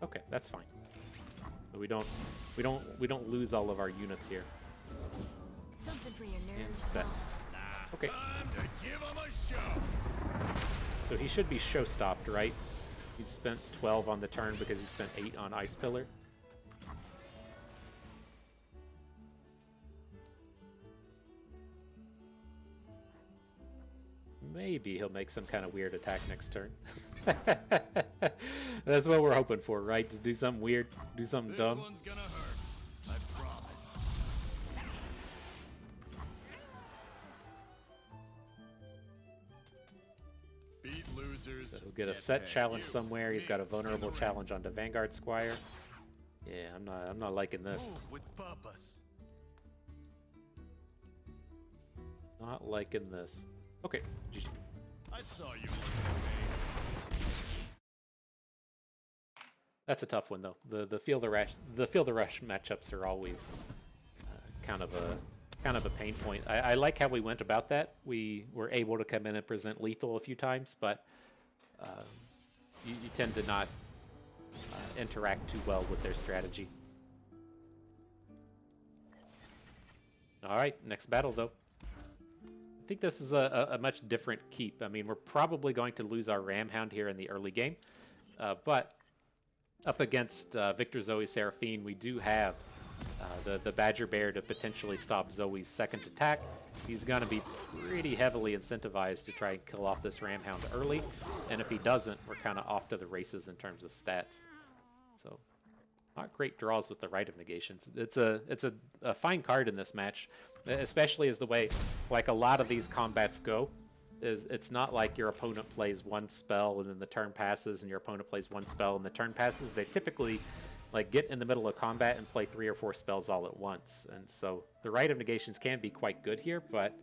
Okay, that's fine. But we don't lose all of our units here. Something for your nerves. And set. Okay. Time to give them a show. So he should be show stopped, right? He spent 12 on the turn because he spent 8 on Ice Pillar. Maybe he'll make some kind of weird attack next turn. That's what we're hoping for, right? Just do something weird, do something dumb. This one's gonna hurt. I promise. Beat losers. So he'll get a get set paid. challenge You somewhere. He's got a meet vulnerable in the challenge onto Vanguard Squire. Yeah, I'm not liking this. Move with purpose. Not liking this. Okay, GG. I saw you looking at me. That's a tough one though. The Feel the Rush matchups are always kind of a pain point. I like how we went about that. We were able to come in and present lethal a few times, but you tend to not interact too well with their strategy. All right, next battle though. I think this is a much different keep. I mean, we're probably going to lose our Ram Hound here in the early game, but up against Victor Zoe Seraphine, we do have the Badger Bear to potentially stop Zoe's second attack. He's going to be pretty heavily incentivized to try and kill off this Ram Hound early, and if he doesn't, we're kind of off to the races in terms of stats. So, not great draws with the Rite of Negations. It's a fine card in this match, especially as the way like a lot of these combats go. It's not like your opponent plays one spell and then the turn passes, and your opponent plays one spell and the turn passes. They typically like get in the middle of combat and play 3 or 4 spells all at once, and so the Rite of Negations can be quite good here, but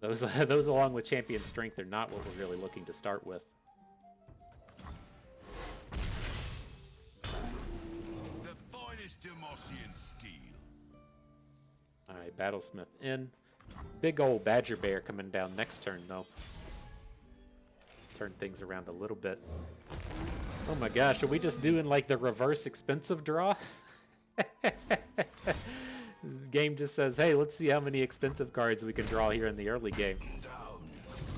those along with Champion Strength are not what we're really looking to start with. The finest Demosian steel. All right, Battlesmith in. Big old Badger Bear coming down next turn, though. Turn things around a little bit. Oh my gosh, are we just doing like the reverse expensive draw? The game just says, hey, let's see how many expensive cards we can draw here in the early game.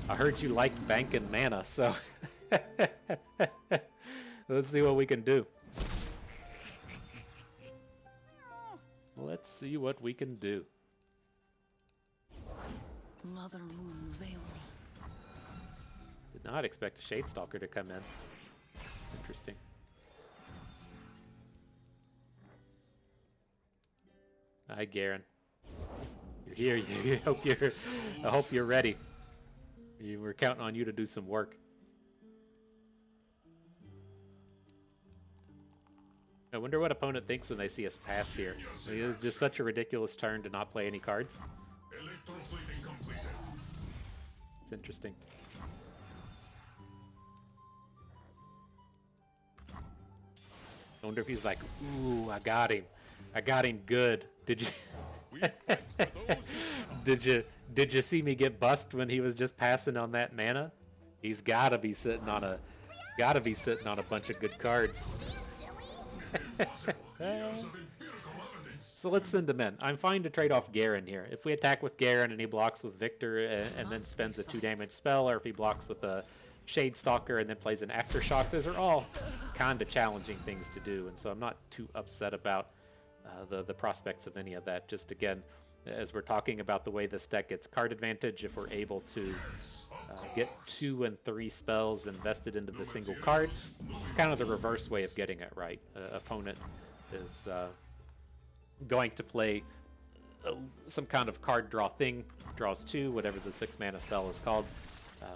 I heard you liked Bank and Mana, so let's see what we can do. Let's see what we can do. Mother Moon, veil me. Did not expect a Shadestalker to come in. Interesting. Hi, Garen. You're here. I hope you're ready. We're counting on you to do some work. I wonder what opponent thinks when they see us pass here. I mean, it was just such a ridiculous turn to not play any cards. It's interesting. I wonder if he's like, ooh, I got him. I got him good. Did you did you see me get bust when he was just passing on that mana? He's gotta be sitting on a bunch of good cards. So let's send him in. I'm fine to trade off Garen here. If we attack with Garen and he blocks with Victor and then spends a 2 damage spell, or if he blocks with a Shade Stalker and then plays an Aftershock, those are all kind of challenging things to do, and so I'm not too upset about the prospects of any of that. Just again, as we're talking about the way this deck gets card advantage, if we're able to get 2 and 3 spells invested into the single card, it's kind of the reverse way of getting it right. Opponent is going to play some kind of card draw thing, draws 2, whatever the 6 mana spell is called.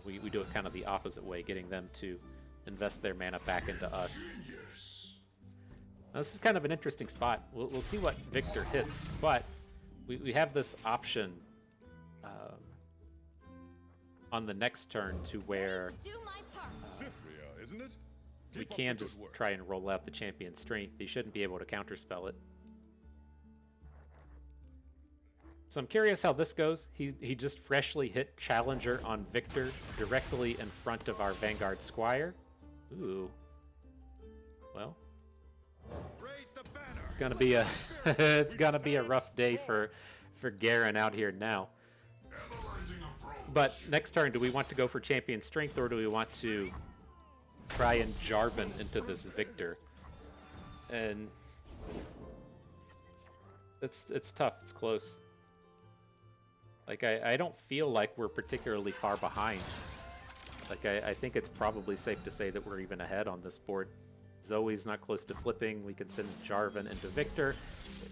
We do it kind of the opposite way, getting them to invest their mana back into us. Now, this is kind of an interesting spot. We'll see what Victor hits, but we have this option on the next turn to where isn't it? we can just try and roll out the Champion Strength. He shouldn't be able to counterspell it. So I'm curious how this goes. He just freshly hit Challenger on Victor directly in front of our Vanguard Squire. Ooh. Well, it's gonna be a it's gonna be a rough day for Garen out here now. But next turn, do we want to go for Champion Strength, or do we want to try and Jarvan into this Victor? And it's tough. It's close. Like, I don't feel like we're particularly far behind. Like, I think it's probably safe to say that we're even ahead on this board. Zoe's not close to flipping. We can send Jarvan into Victor.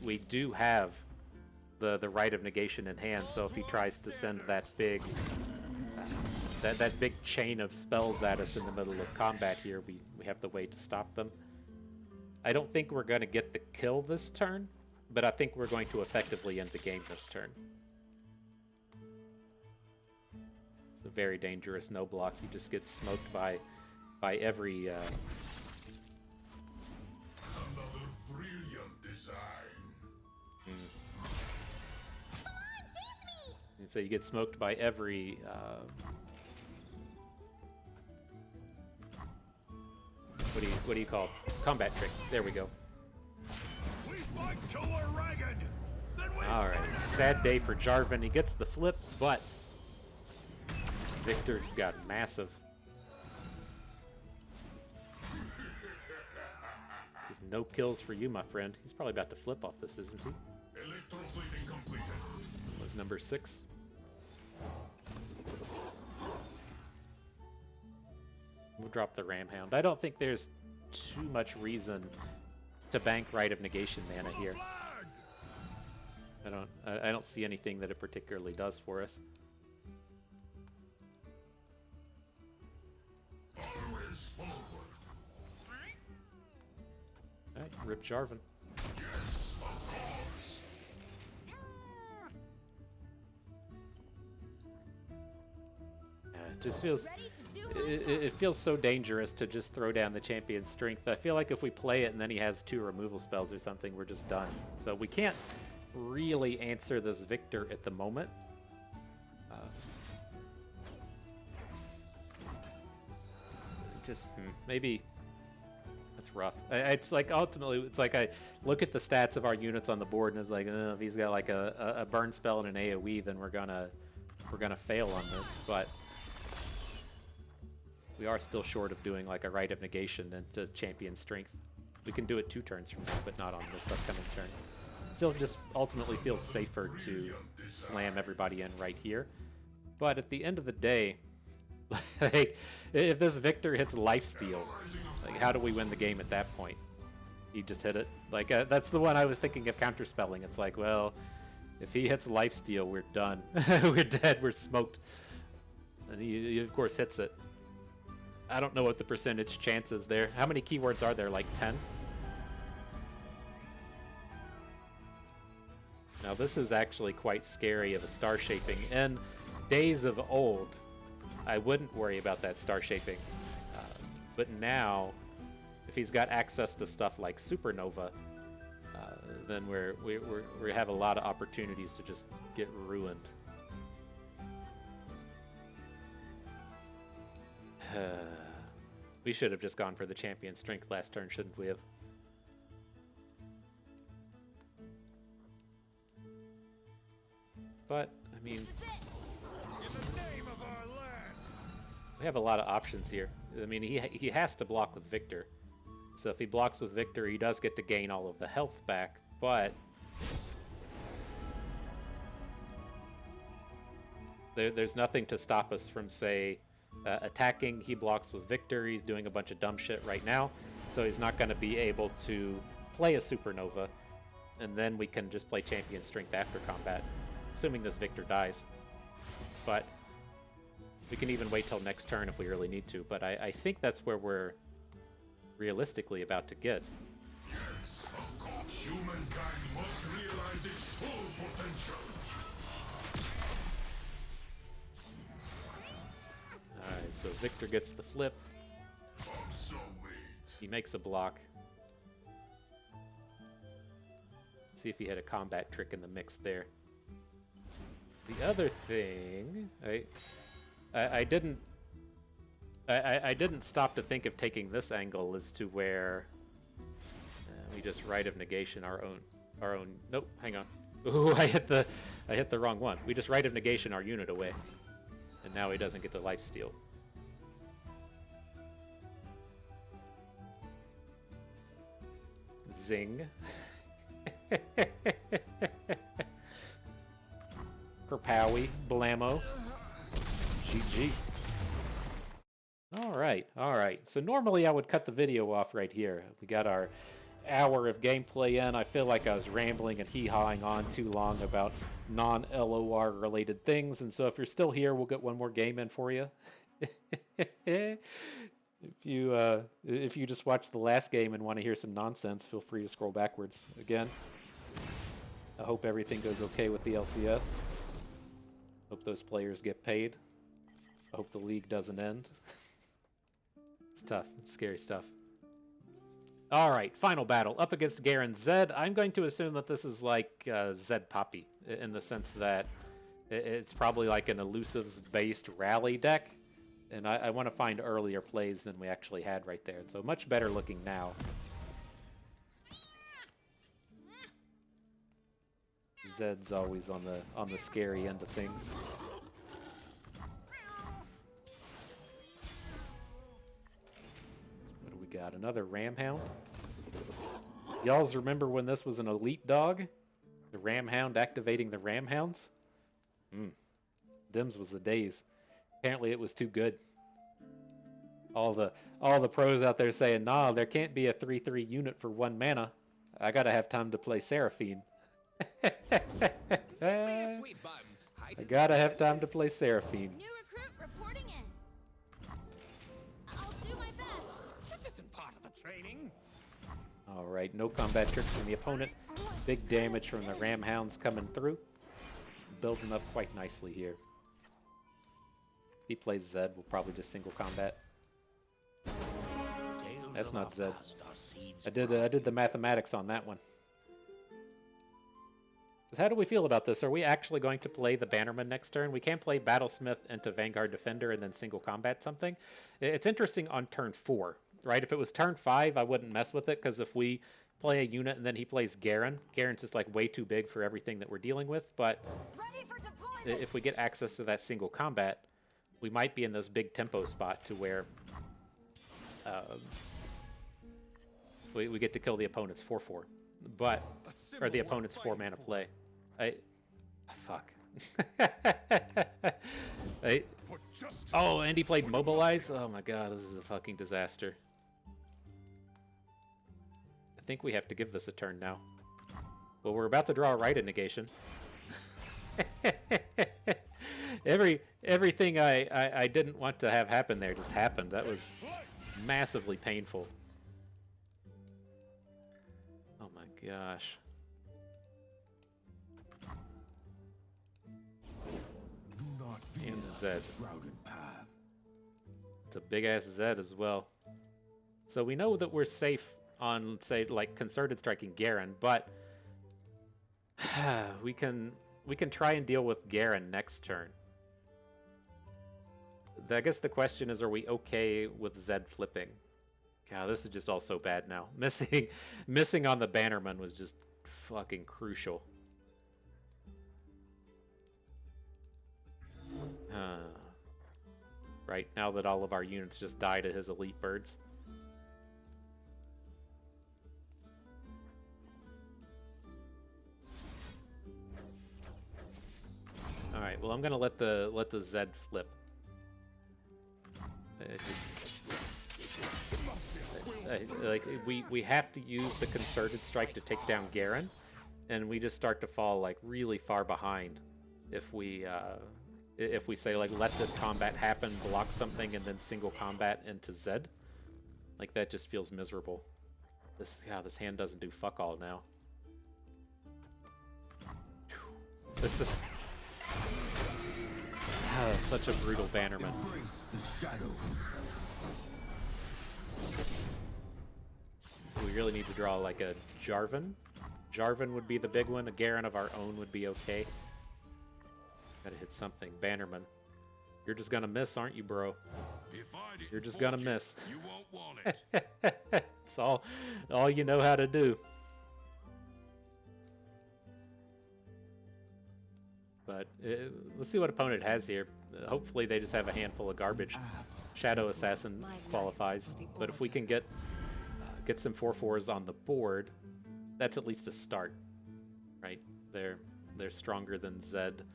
We do have the Rite of Negation in hand, so if he tries to send that big that big chain of spells at us in the middle of combat here, we have the way to stop them. I don't think we're going to get the kill this turn, but I think we're going to effectively end the game this turn. It's a very dangerous no block. You just get smoked by every Another brilliant design. And so you get smoked by every what do you call it? Combat trick. There we go. We fight till we're ragged. Then we All right. Sad day for Jarvan. He gets the flip, but Victor's got massive. There's no kills for you, my friend. He's probably about to flip off this, isn't he? Electroplating completed. Was number 6. We'll drop the Ram Hound. I don't think there's too much reason to bank Rite of Negation mana here. I don't see anything that it particularly does for us. Always forward. All right, rip Jarvan. Yes, of course. It just feels it feels so dangerous to just throw down the Champion Strength. I feel like if we play it and then he has 2 removal spells or something, we're just done. So we can't really answer this Victor at the moment. Maybe that's rough. It's like ultimately, it's like I look at the stats of our units on the board and it's like, if he's got like a burn spell and an AoE, then we're gonna fail on this. But we are still short of doing like a Rite of Negation into Champion Strength. We can do it 2 turns from now, but not on this upcoming turn. Still just ultimately feels safer to slam everybody in right here. But at the end of the day, like, if this Victor hits lifesteal, like, how do we win the game at that point? He just hit it. Like, that's the one I was thinking of counterspelling. It's like, well, if he hits lifesteal, we're done. We're dead. We're smoked. And he of course hits it. I don't know what the percentage chance is there. How many keywords are there? Like 10? Now this is actually quite scary of a star shaping. In days of old, I wouldn't worry about that star shaping. But now, if he's got access to stuff like supernova, then we have a lot of opportunities to just get ruined. We should have just gone for the champion strength last turn, shouldn't we have? But, I mean, In the name of our land. we have a lot of options here. I mean, he has to block with Victor. So if he blocks with Victor, he does get to gain all of the health back, but there's nothing to stop us from, say, attacking. He blocks with Victor. He's doing a bunch of dumb shit right now, so he's not going to be able to play a supernova, and then we can just play champion strength after combat, assuming this Victor dies. But we can even wait till next turn if we really need to, but I think that's where we're realistically about to get. Yes, of course. Humankind must realize its full potential. Alright, so Victor gets the flip. Obsolete. He makes a block. See if he had a combat trick in the mix there. The other thing, I didn't stop to think of taking this angle as to where we just Rite of Negation our own. Nope, hang on. Ooh, I hit the wrong one. We just Rite of Negation our unit away, and now he doesn't get the lifesteal. Zing. Kerpowie, blammo. GG. All right. So normally I would cut the video off right here. We got our hour of gameplay in. I feel like I was rambling and hee-hawing on too long about non-LOR related things, and so if you're still here, we'll get one more game in for you. If you just watched the last game and want to hear some nonsense, feel free to scroll backwards. Again, I hope everything goes okay with the LCS. Hope those players get paid. I hope the league doesn't end. It's tough. It's scary stuff. All right, final battle up against Garen Zed. I'm going to assume that this is like Zed Poppy in the sense that it's probably like an elusives-based rally deck, and I want to find earlier plays than we actually had right there. So much better looking now. Zed's always on the scary end of things. What do we got? Another Ramhound? Y'all's remember when this was an elite dog? The Ramhound activating the Ramhounds? Dims was the days. Apparently it was too good. All the pros out there saying, nah, there can't be a 3/3 unit for 1 mana. I gotta have time to play Seraphine. I gotta have time to play Seraphine. New recruit reporting in. I'll do my best. This isn't part of the training. Alright, no combat tricks from the opponent. Big damage from the Ramhounds coming through. Building up quite nicely here. If he plays Zed, we'll probably just single combat. That's not Zed. I did the mathematics on that one. How do we feel about this? Are we actually going to play the Bannerman next turn? We can play Battlesmith into Vanguard Defender and then single combat something. It's interesting on turn 4, right? If it was turn 5, I wouldn't mess with it, because if we play a unit and then he plays Garen's just like way too big for everything that we're dealing with. But if we get access to that single combat, we might be in this big tempo spot to where we get to kill the opponent's 4/4, but or the opponent's 4-mana play. Fuck. Oh, and he played Mobilize? Oh my god, this is a fucking disaster. I think we have to give this a turn now. Well, we're about to draw a Rite of Negation. Everything I didn't want to have happen there just happened. That was massively painful. Oh my gosh. And Zed. Shrouded path. It's a big ass Zed as well. So we know that we're safe on, say, like concerted striking Garen, but we can try and deal with Garen next turn. I guess the question is, are we okay with Zed flipping? God, this is just all so bad now. Missing on the Bannerman was just fucking crucial. Right, now that all of our units just die to his elite birds. Alright, well I'm gonna let the Zed flip. Like we have to use the concerted strike to take down Garen, and we just start to fall like really far behind if we say like let this combat happen, block something, and then single combat into Zed. Like that just feels miserable. This hand doesn't do fuck all now. This is such a brutal Bannerman. We really need to draw like a Jarvan. Jarvan would be the big one. A Garen of our own would be okay. Gotta hit something. Bannerman. You're just gonna miss, aren't you, bro? You're just gonna miss. You won't want it. It's all you know how to do. But let's see what opponent has here. Hopefully they just have a handful of garbage. Shadow Assassin qualifies, but if we can get some 4/4s on the board, that's at least a start, right? They're stronger than Zed.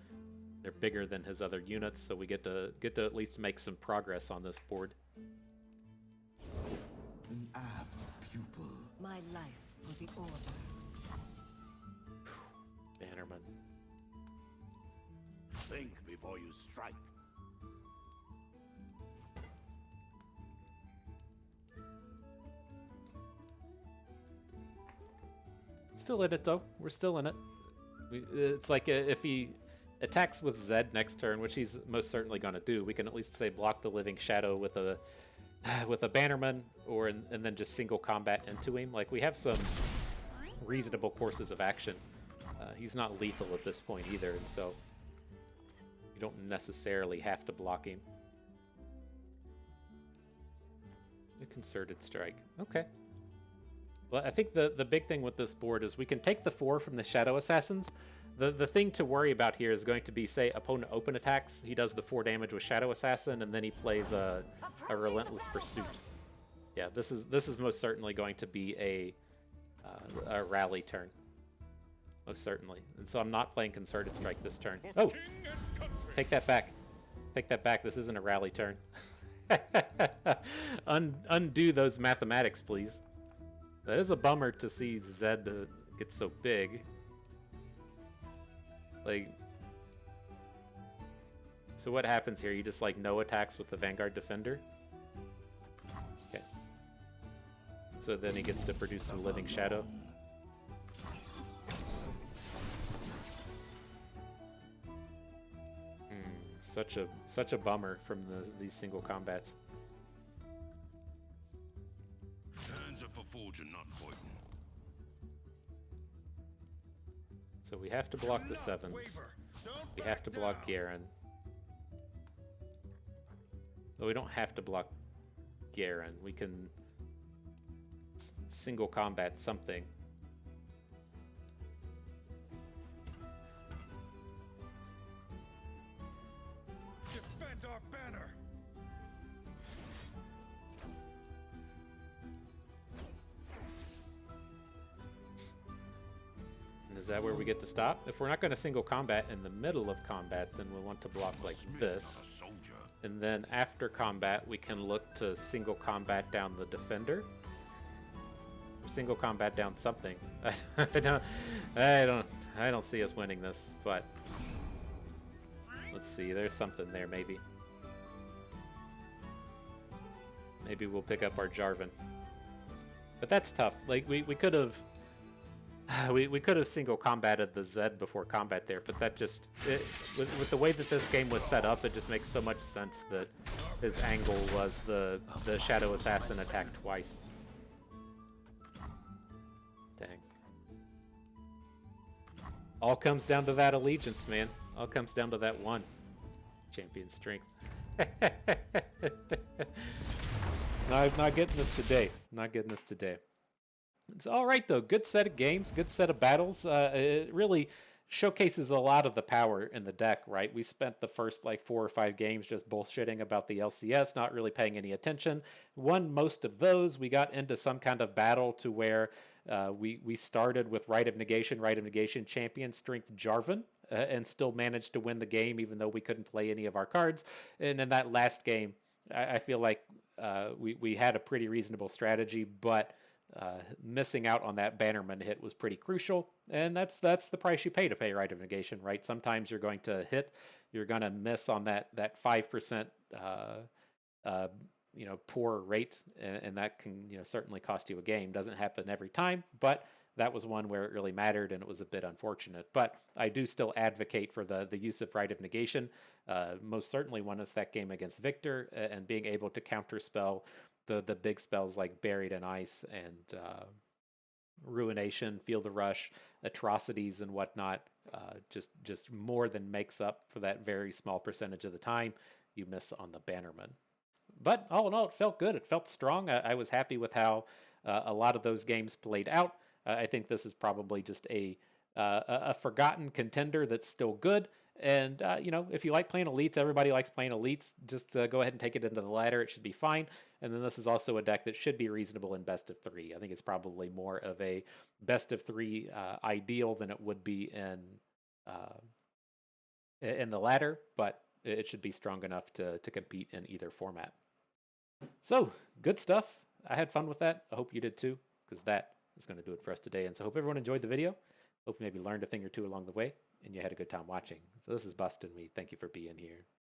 They're bigger than his other units, so we get to at least make some progress on this board. An apt pupil. My life for the order. Bannerman. Think before you strike. Still in it though. We're still in it. It's like if he attacks with Zed next turn, which he's most certainly going to do, we can at least say block the Living Shadow with a Bannerman, and then just single combat into him. Like we have some reasonable courses of action. He's not lethal at this point either, and so you don't necessarily have to block him. A concerted strike. Okay. Well, I think the big thing with this board is we can take the 4 from the Shadow Assassins. The thing to worry about here is going to be, say, opponent open attacks. He does the 4 damage with Shadow Assassin, and then he plays a Relentless Pursuit. Yeah, this is most certainly going to be a rally turn. Most certainly. And so I'm not playing Concerted Strike this turn. Oh! Take that back. Take that back. This isn't a rally turn. Undo those mathematics, please. That is a bummer to see Zed get so big. Like, so what happens here? You just like no attacks with the Vanguard Defender? Okay. So then he gets to produce the Living Shadow. Such a bummer from these single combats. Hands are for forging, not fighting. So we have to block the 7s. We have to block Garen. Though we don't have to block Garen. We can single combat something. Defend our banner. And is that where we get to stop? If we're not going to single combat in the middle of combat, then we'll want to block like this. And then after combat, we can look to single combat down the defender. Or single combat down something. I don't see us winning this, but let's see. There's something there, maybe. Maybe we'll pick up our Jarvan. But that's tough. Like we could have We could have single combated the Zed before combat there, but that just with the way that this game was set up, it just makes so much sense that his angle was the Shadow Assassin attack twice. Dang. All comes down to that allegiance, man. All comes down to that one. Champion strength. Not getting this today. Not getting this today. It's all right though. Good set of games. Good set of battles. It really showcases a lot of the power in the deck, right? We spent the first like 4 or 5 games just bullshitting about the LCS, not really paying any attention. Won most of those. We got into some kind of battle to where we started with Rite of Negation champion strength Jarvan, and still managed to win the game even though we couldn't play any of our cards. And in that last game, I feel like we had a pretty reasonable strategy, but missing out on that Bannerman hit was pretty crucial, and that's the price you pay to pay Rite of Negation, right? Sometimes you're going to hit, you're going to miss on that 5% poor rate, and that can certainly cost you a game. Doesn't happen every time, but that was one where it really mattered, and it was a bit unfortunate. But I do still advocate for the use of Rite of Negation. Most certainly won us that game against Victor, and being able to counterspell the big spells like Buried in Ice and Ruination, Feel the Rush, Atrocities, and whatnot, just more than makes up for that very small percentage of the time you miss on the Bannerman. But all in all, it felt good. It felt strong. I was happy with how a lot of those games played out. I think this is probably just a forgotten contender that's still good. And, if you like playing elites, everybody likes playing elites, just go ahead and take it into the ladder. It should be fine. And then this is also a deck that should be reasonable in best of 3. I think it's probably more of a best of 3 ideal than it would be in the ladder, but it should be strong enough to compete in either format. So, good stuff. I had fun with that. I hope you did too, because that is going to do it for us today. And so I hope everyone enjoyed the video. Hope you maybe learned a thing or two along the way, and you had a good time watching. So this is Bustin' Me. Thank you for being here.